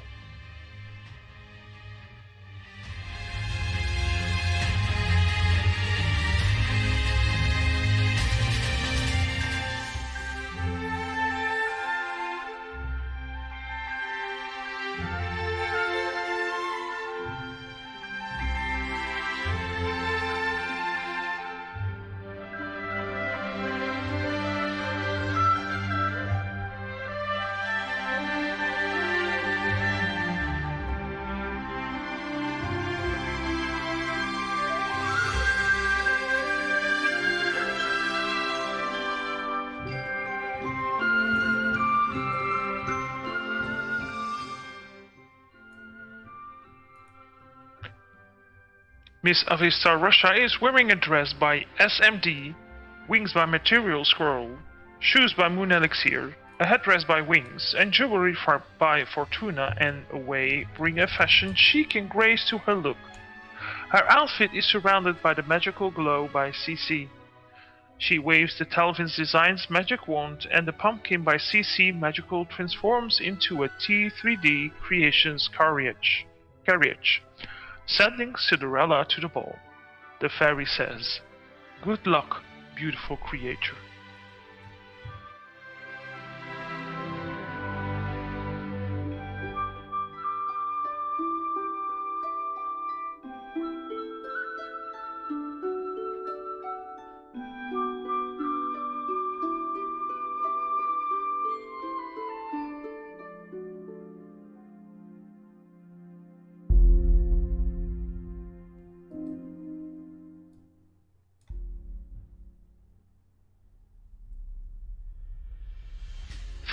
Miss Avistars Russia is wearing a dress by SMD, wings by Material Scroll, shoes by Moon Elixir, a headdress by Wings, and jewelry by Fortuna and Away bring a fashion chic and grace to her look. Her outfit is surrounded by the magical glow by CC. She waves the Talvin's Designs magic wand, and the pumpkin by CC Magical transforms into a T3D Creations carriage, sending Cinderella to the ball. The fairy says, "Good luck, beautiful creature."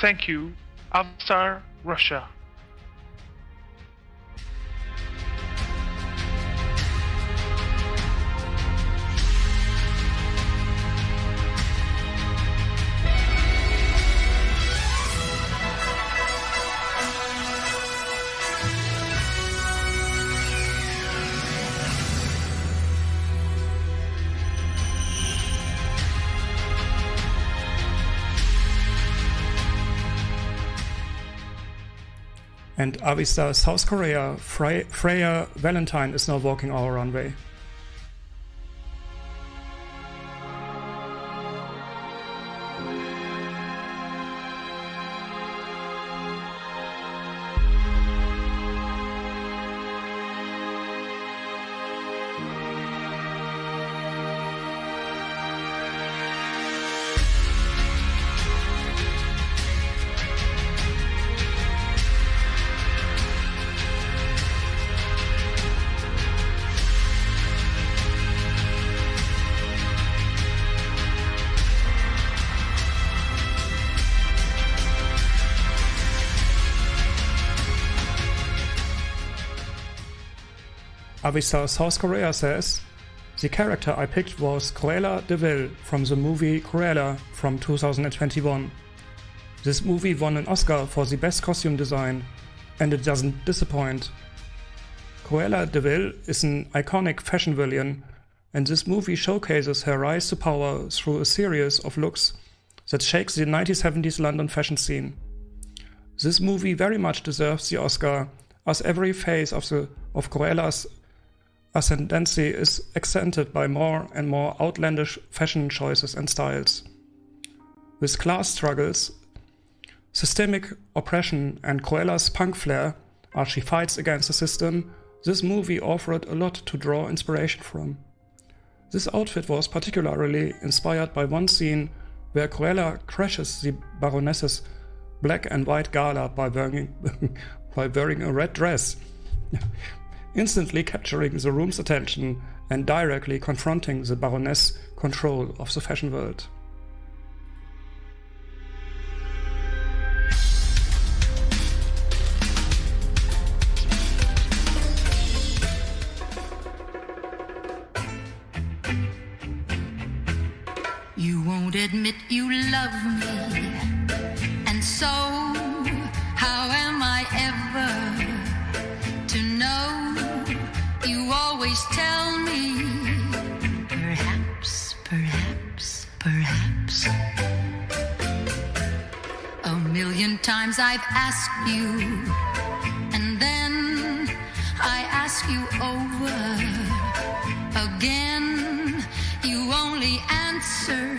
Thank you, Avistars Russia. And Avistars South Korea, Freya Valentine is now walking our runway. Avistars South Korea says, "The character I picked was Cruella de Vil from the movie Cruella from 2021. This movie won an Oscar for the best costume design, and it doesn't disappoint. Cruella de Vil is an iconic fashion villain, and this movie showcases her rise to power through a series of looks that shakes the 1970s London fashion scene. This movie very much deserves the Oscar, as every phase of Cruella's ascendancy is accented by more and more outlandish fashion choices and styles. With class struggles, systemic oppression, and Cruella's punk flair as she fights against the system, this movie offered a lot to draw inspiration from. This outfit was particularly inspired by one scene where Cruella crashes the Baroness's black and white gala by wearing a red dress, instantly capturing the room's attention and directly confronting the Baroness' control of the fashion world. You won't admit you love me, and so how am I ever to know? You always tell me, perhaps, perhaps, perhaps. A million times I've asked you, and then I ask you over again. You only answer,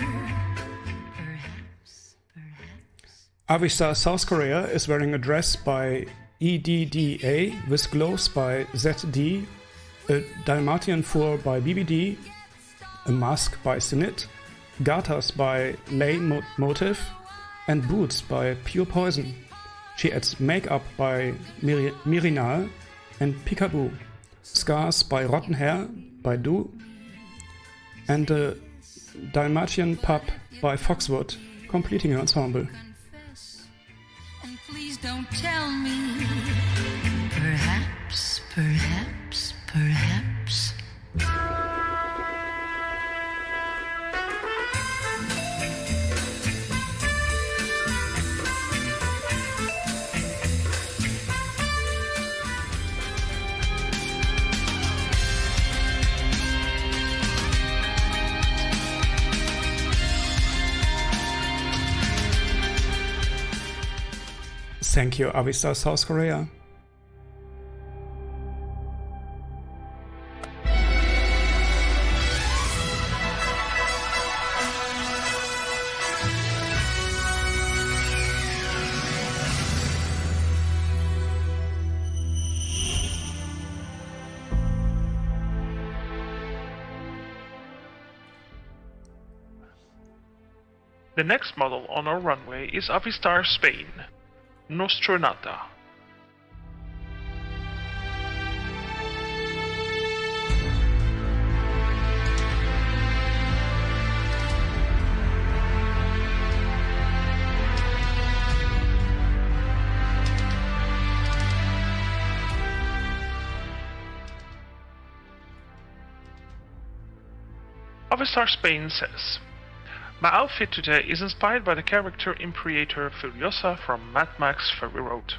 perhaps, perhaps. Avistars South Korea is wearing a dress by EDDA with gloves by ZD, a Dalmatian fur by BBD, a mask by Sinit, garters by Lay Motive, and boots by Pure Poison. She adds makeup by Mirinal and Peekaboo, scars by Rotten Hair by Do, and a Dalmatian pup by Foxwood, completing her ensemble. And please don't tell me, perhaps, perhaps, perhaps. Thank you, Avistars South Korea. The next model on our runway is Avistars Spain, Nostronata. Avistars Spain says, "My outfit today is inspired by the character Imperator Furiosa from Mad Max Fury Road,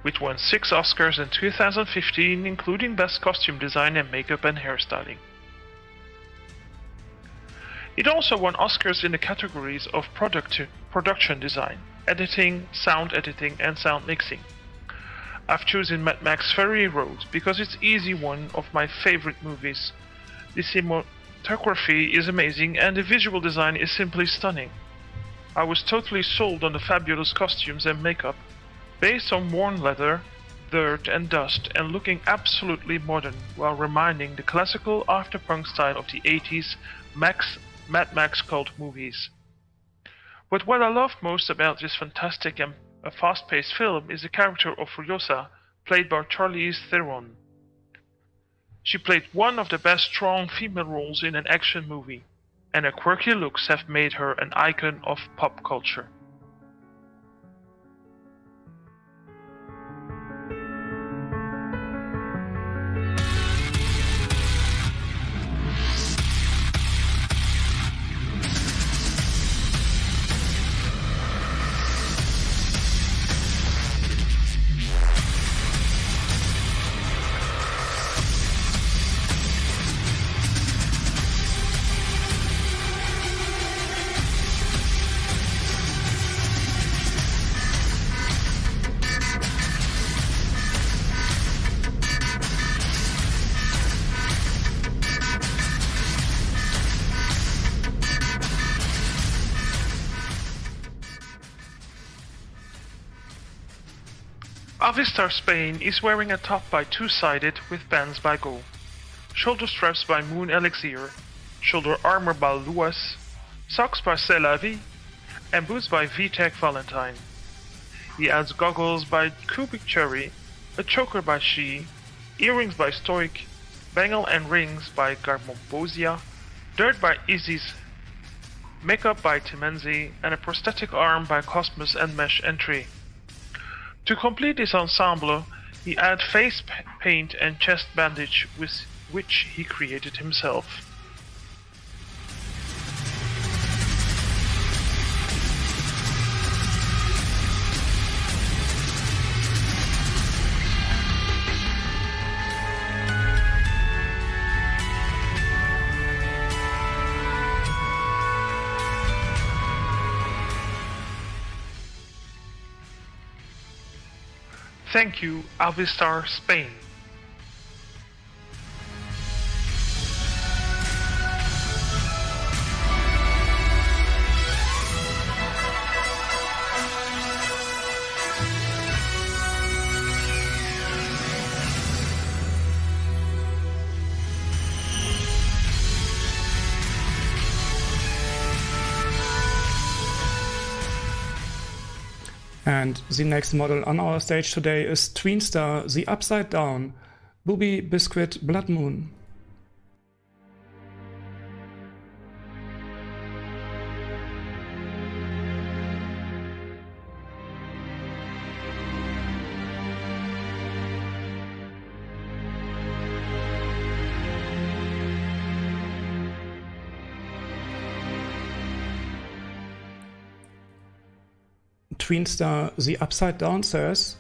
which won 6 Oscars in 2015, including Best Costume Design and Makeup and Hairstyling. It also won Oscars in the categories of production design, editing, sound editing, and sound mixing. I've chosen Mad Max Fury Road because it's easily one of my favorite movies. The cinematography is amazing and the visual design is simply stunning. I was totally sold on the fabulous costumes and makeup, based on worn leather, dirt and dust, and looking absolutely modern while reminding the classical after-punk style of the 80s Mad Max cult movies. But what I love most about this fantastic and fast-paced film is the character of Furiosa, played by Charlize Theron. She played one of the best strong female roles in an action movie, and her quirky looks have made her an icon of pop culture. Avistars Spain is wearing a top by Two-Sided with bands by Go, shoulder straps by Moon Elixir, shoulder armor by Luas, socks by C'est La Vie, and boots by VTech Valentine. He adds goggles by Cubic Cherry, a choker by She, earrings by Stoic, bangle and rings by Garmombosia, dirt by Isis, makeup by Timenzi, and a prosthetic arm by Cosmos and Mesh Entry. To complete this ensemble, he adds face paint and chest bandage, which he created himself. Thank you, Avistars Spain. And the next model on our stage today is Tweenstar, the Upside Down, Booby Biscuit Blood Moon. Tweenstar, the Upside Down says,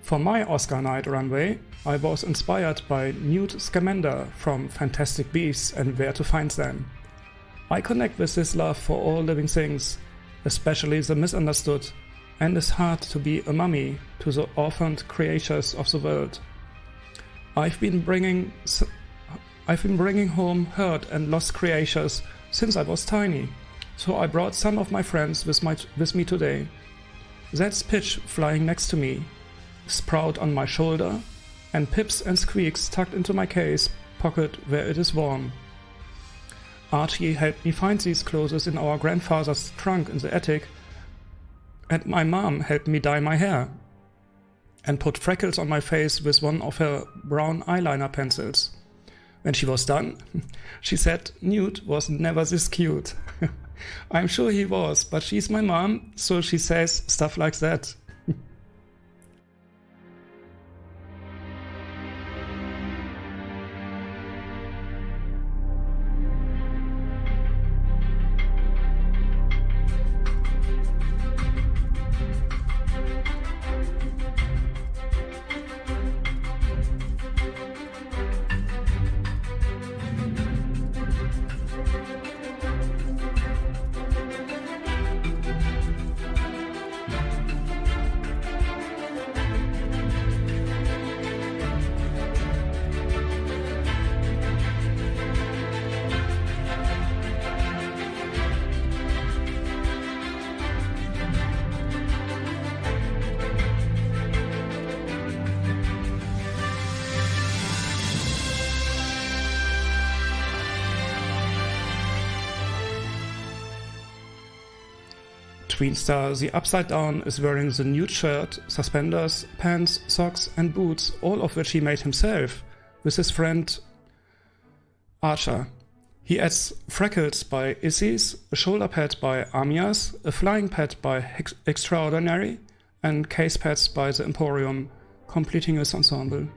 for my Oscar night runway, I was inspired by Newt Scamander from Fantastic Beasts and Where to Find Them. I connect with this love for all living things, especially the misunderstood, and it's hard to be a mummy to the orphaned creatures of the world. I've been bringing home hurt and lost creatures since I was tiny, so I brought some of my friends with me today. That's Pitch flying next to me, Sprout on my shoulder, and Pips and Squeaks tucked into my case pocket where it is warm. Archie helped me find these clothes in our grandfather's trunk in the attic, and my mom helped me dye my hair and put freckles on my face with one of her brown eyeliner pencils. When she was done, she said Newt was never this cute. I'm sure he was, but she's my mom, so she says stuff like that. Tweenstar, the Upside Down, is wearing the nude shirt, suspenders, pants, socks and boots, all of which he made himself, with his friend Archer. He adds freckles by Isis, a shoulder pad by Amias, a flying pad by Extraordinary, and case pads by the Emporium, completing his ensemble.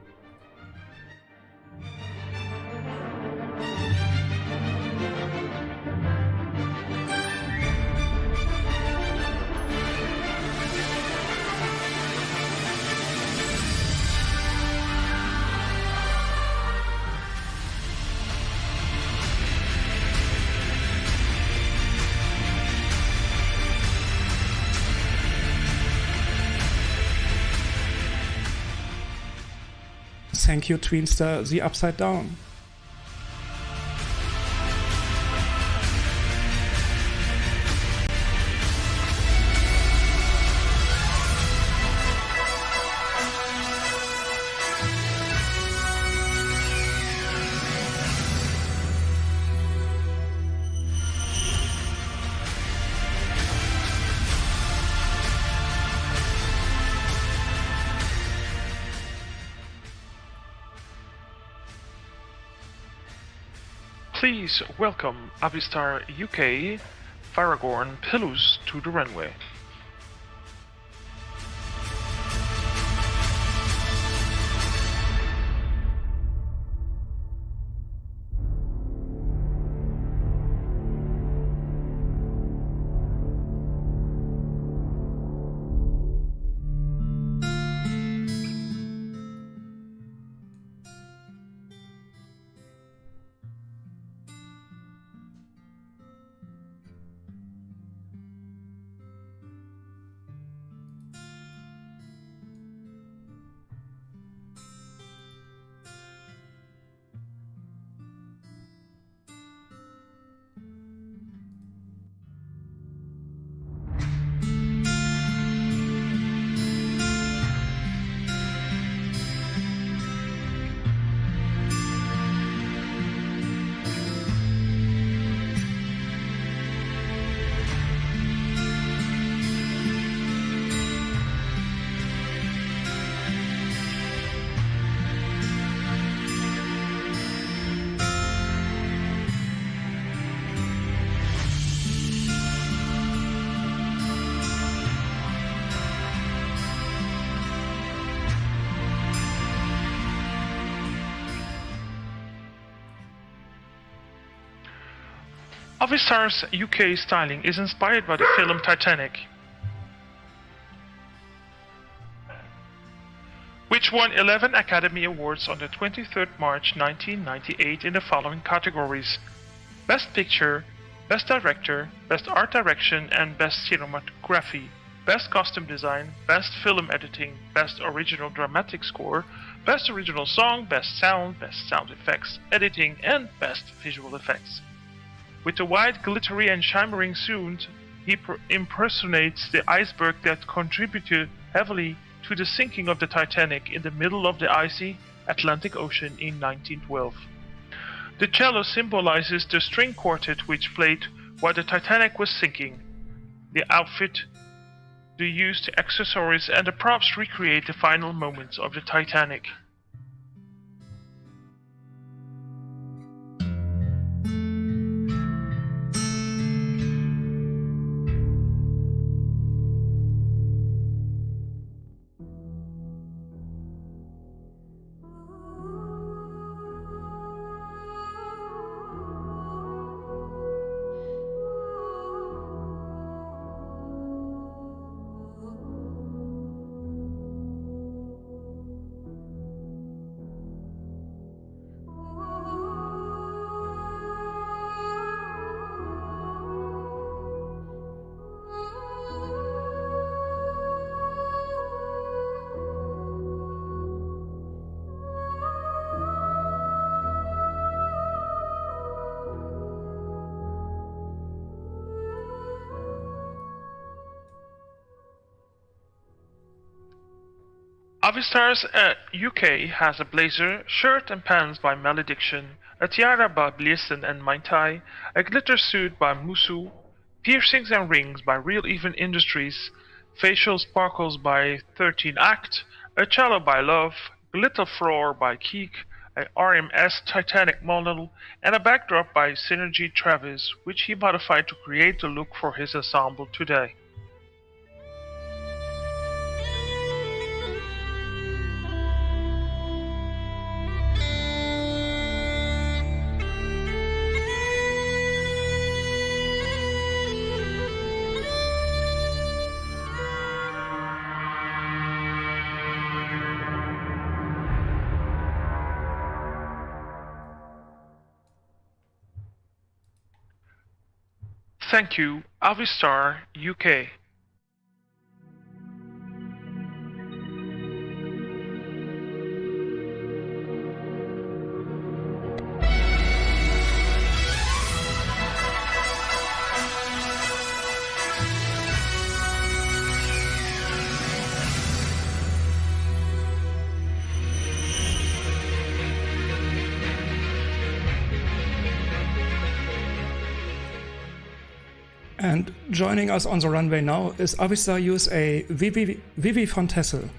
Thank you, Tweenstar, the Upside Down. Please welcome Avistar UK, Faragorn Pillus to the runway. Avistars' UK styling is inspired by the film Titanic, which won 11 Academy Awards on the 23rd March 1998 in the following categories: Best Picture, Best Director, Best Art Direction and Best Cinematography, Best Costume Design, Best Film Editing, Best Original Dramatic Score, Best Original Song, Best Sound Effects, Editing and Best Visual Effects. With the white, glittery and shimmering suit, he impersonates the iceberg that contributed heavily to the sinking of the Titanic in the middle of the icy Atlantic Ocean in 1912. The cello symbolizes the string quartet which played while the Titanic was sinking. The outfit, the used accessories and the props recreate the final moments of the Titanic. Avistars UK has a blazer, shirt and pants by Malediction, a tiara by Bliesen and Maintai, a glitter suit by Musu, piercings and rings by Real Even Industries, facial sparkles by 13 Act, a cello by Love, glitter floor by Keek, a RMS Titanic model, and a backdrop by Synergy Travis, which he modified to create the look for his ensemble today. Thank you, Avistar UK. And joining us on the runway now is Avistar USA Vivi von Tessel.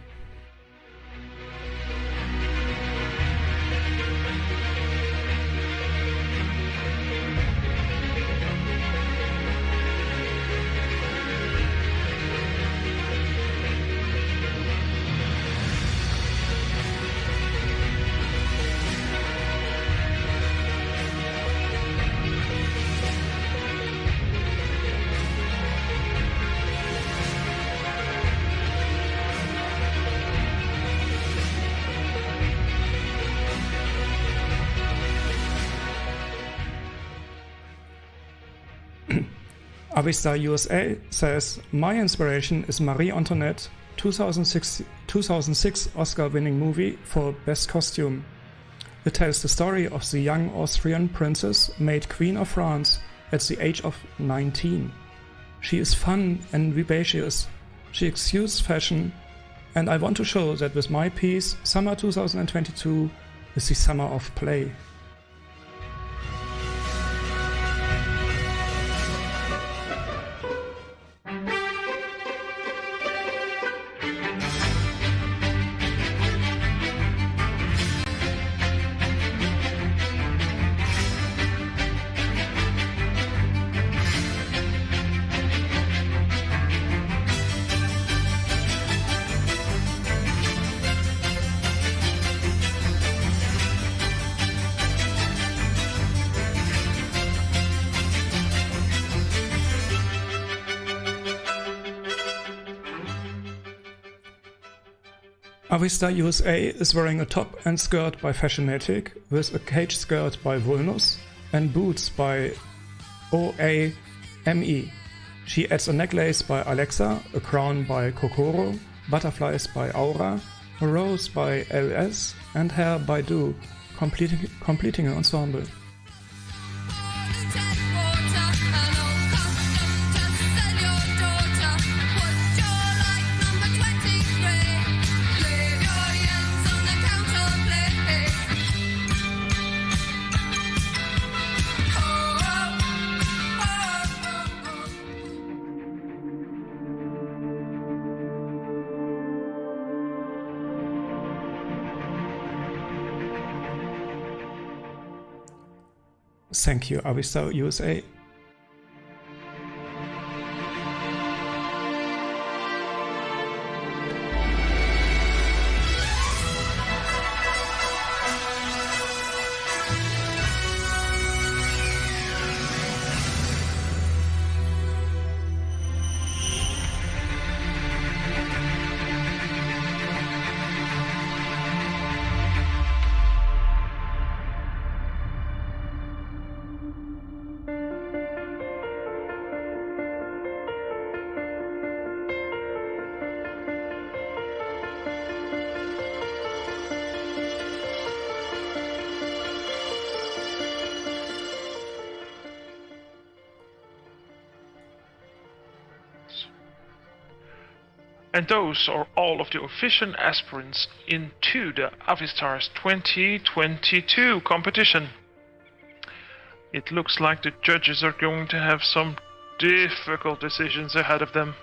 Avistar USA says, "My inspiration is Marie Antoinette, 2006 Oscar-winning movie for Best Costume. It tells the story of the young Austrian princess made Queen of France at the age of 19. She is fun and vivacious, she exudes fashion, and I want to show that with my piece, Summer 2022 is the summer of play." Avistar USA is wearing a top and skirt by Fashionatic, with a cage skirt by Vulnus and boots by OAME. She adds a necklace by Alexa, a crown by Kokoro, butterflies by Aura, a rose by LS, and hair by Do, completing an ensemble. Thank you, Avistar USA. And those are all of the official aspirants into the Avistars 2022 competition. It looks like the judges are going to have some difficult decisions ahead of them.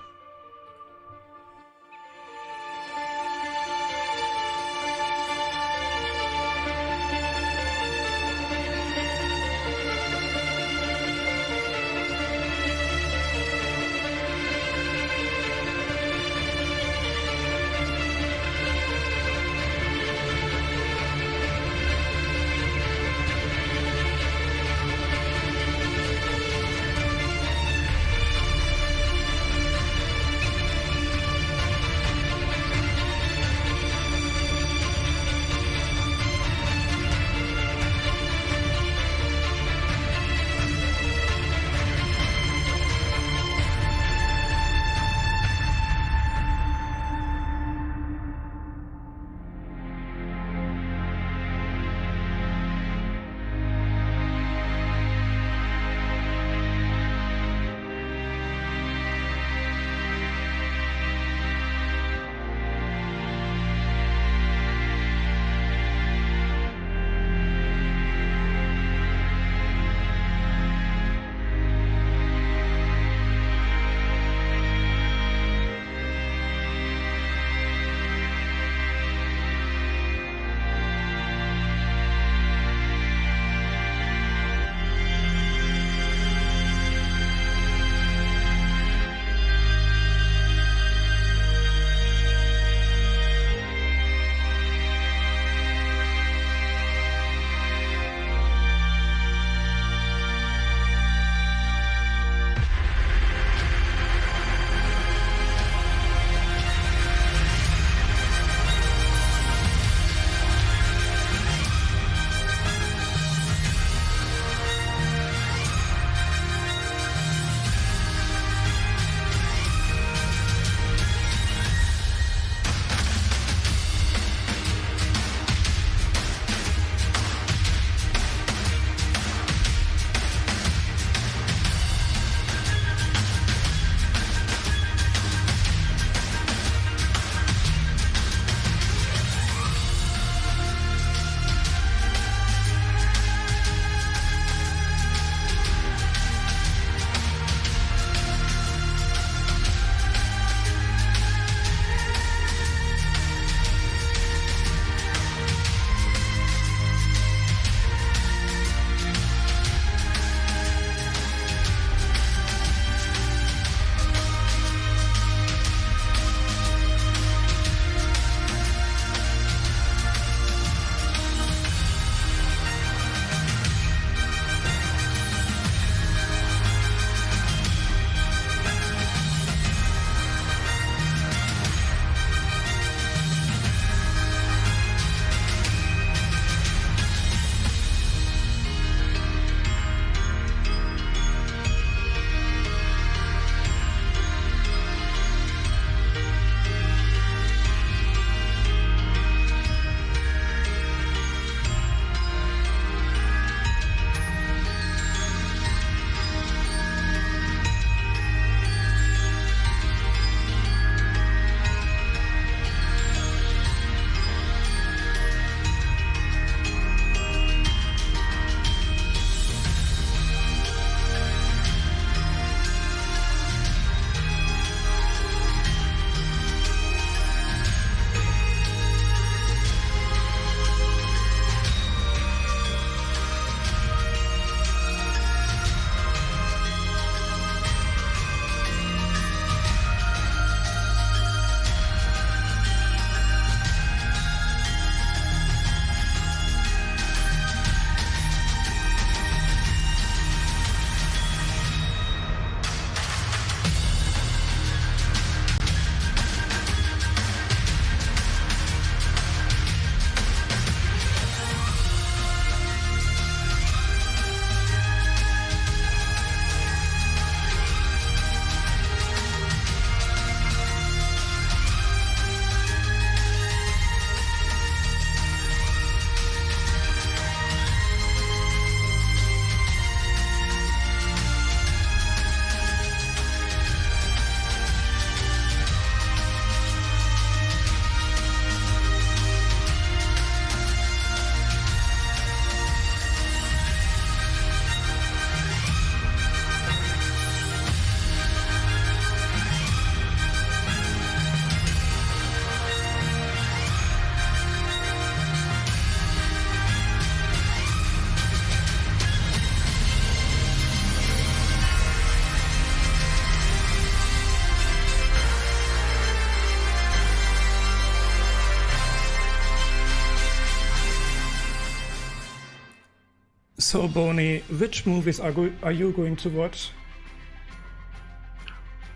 So, Bonnie, which movies are you going to watch?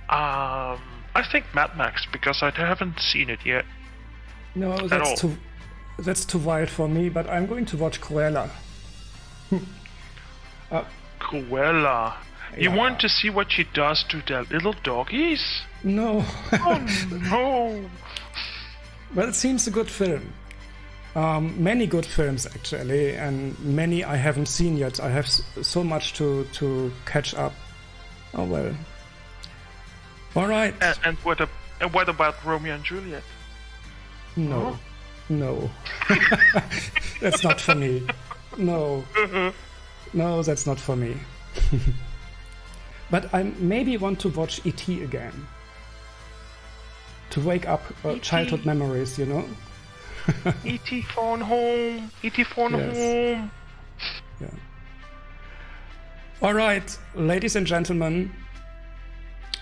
I think Mad Max, because I haven't seen it yet. No, that's too wild for me, but I'm going to watch Cruella. Cruella. You Yeah. want to see what she does to the little doggies? No. Oh no! Well, it seems a good film. Many good films, actually, and many I haven't seen yet. I have so much to catch up. Oh well. All right. And what about Romeo and Juliet? No. No. That's not for me. No. No, that's not for me. But I maybe want to watch E.T. again. To wake up childhood memories, you know? E.T. phone home. E.T. phone Yes. home. Yeah. All right, ladies and gentlemen,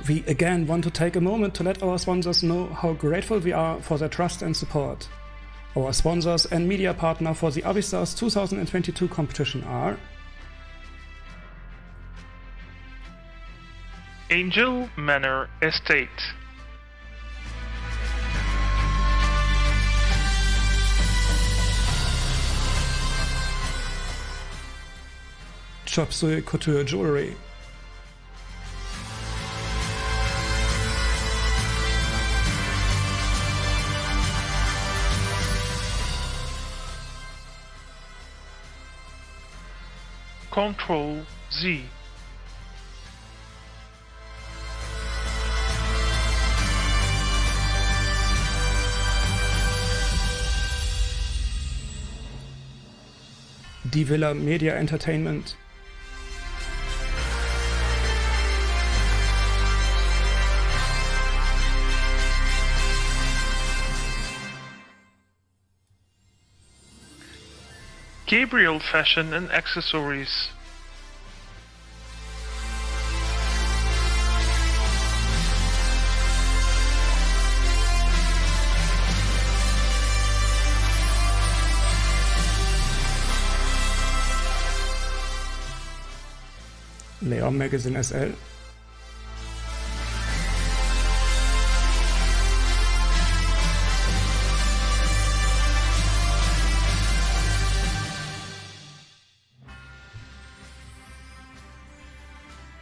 we again want to take a moment to let our sponsors know how grateful we are for their trust and support. Our sponsors and media partner for the Avistars 2022 competition are Angel Manor Estate. Chop Suey Couture Jewelry, Control Z. Die Villa Media Entertainment, Gabriel Fashion and Accessories. Leon Magazine SL,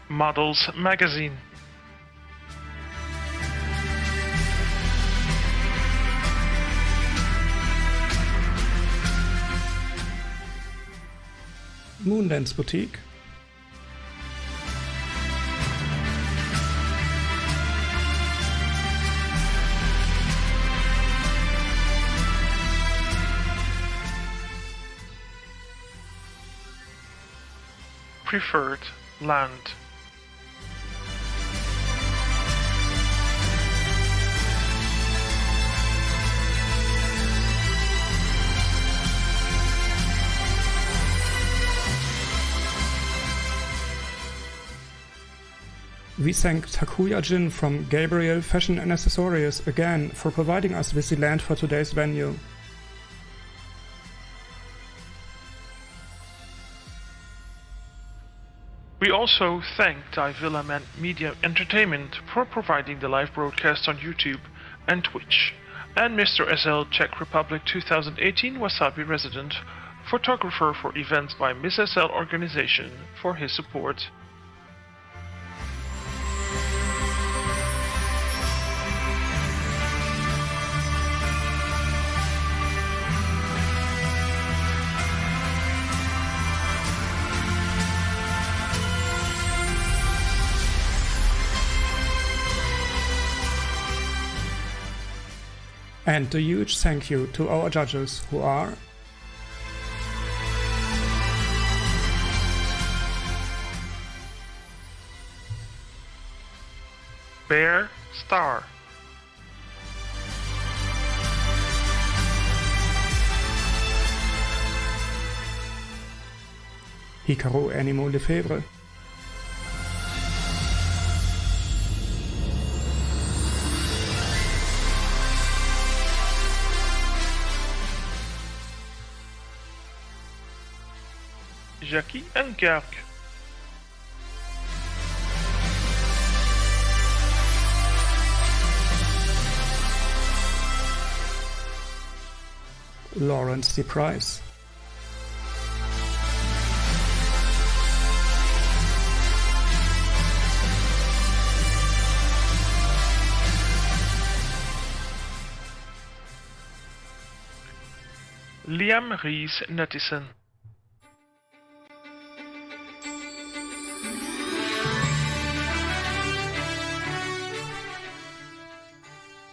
Models Magazine. Moondance Boutique, Preferred Land. we thank Takuya Jin from Gabriel Fashion and Accessories again for providing us with the land for today's venue. We also thank Die Villa Media Entertainment for providing the live broadcast on YouTube and Twitch, and Mr. SL Czech Republic 2018 Wasabi resident, photographer for events by Miss SL organization, for his support. And a huge thank you to our judges who are Bear Star, Hikaru Animo Lefebvre, Jackie and Gerk. Lawrence D. Price. Liam Rees Nettison.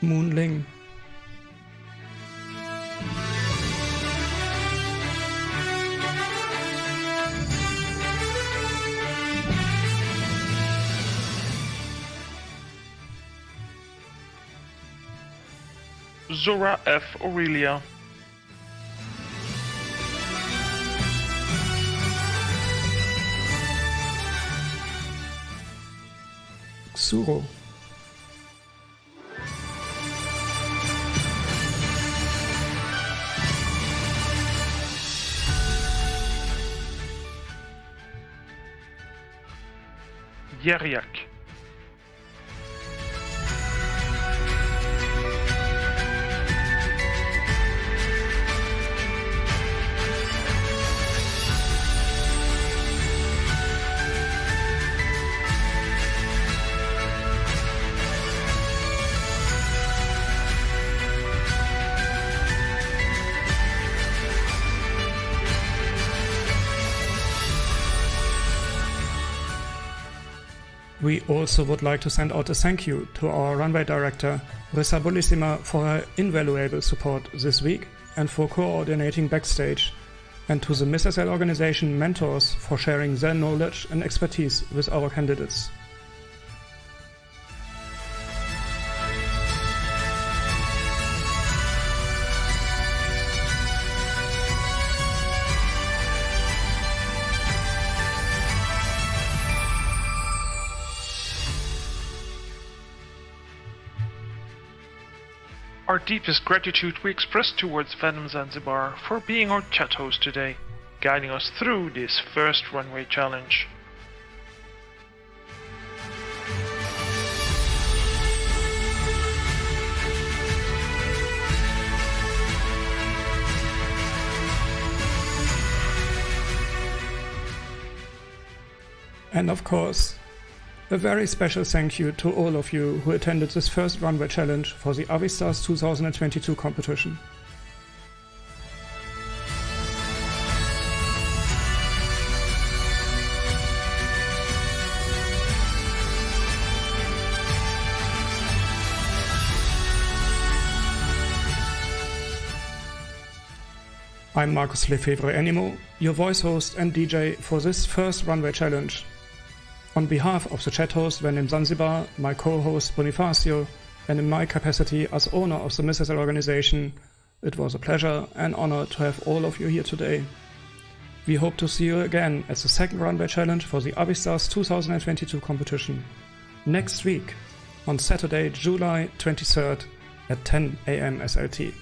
Moonling. Zora F. Aurelia. Xuro. Yeriak. We also would like to send out a thank you to our runway director, Rissa Bullissima, for her invaluable support this week and for coordinating backstage, and to the Miss SL organization mentors for sharing their knowledge and expertise with our candidates. Our deepest gratitude we express towards Venom Zanzibar for being our chat host today, guiding us through this first runway challenge. And of course, a very special thank you to all of you who attended this first runway challenge for the Avistars 2022 competition. I'm Marcus Lefebvre Animo, your voice host and DJ for this first runway challenge. On behalf of the chat host Venom Zanzibar, my co-host Bonifacio, and in my capacity as owner of the Miss SL organization, it was a pleasure and honor to have all of you here today. We hope to see you again at the second runway challenge for the Avistars 2022 competition next week on Saturday, July 23rd at 10 AM SLT.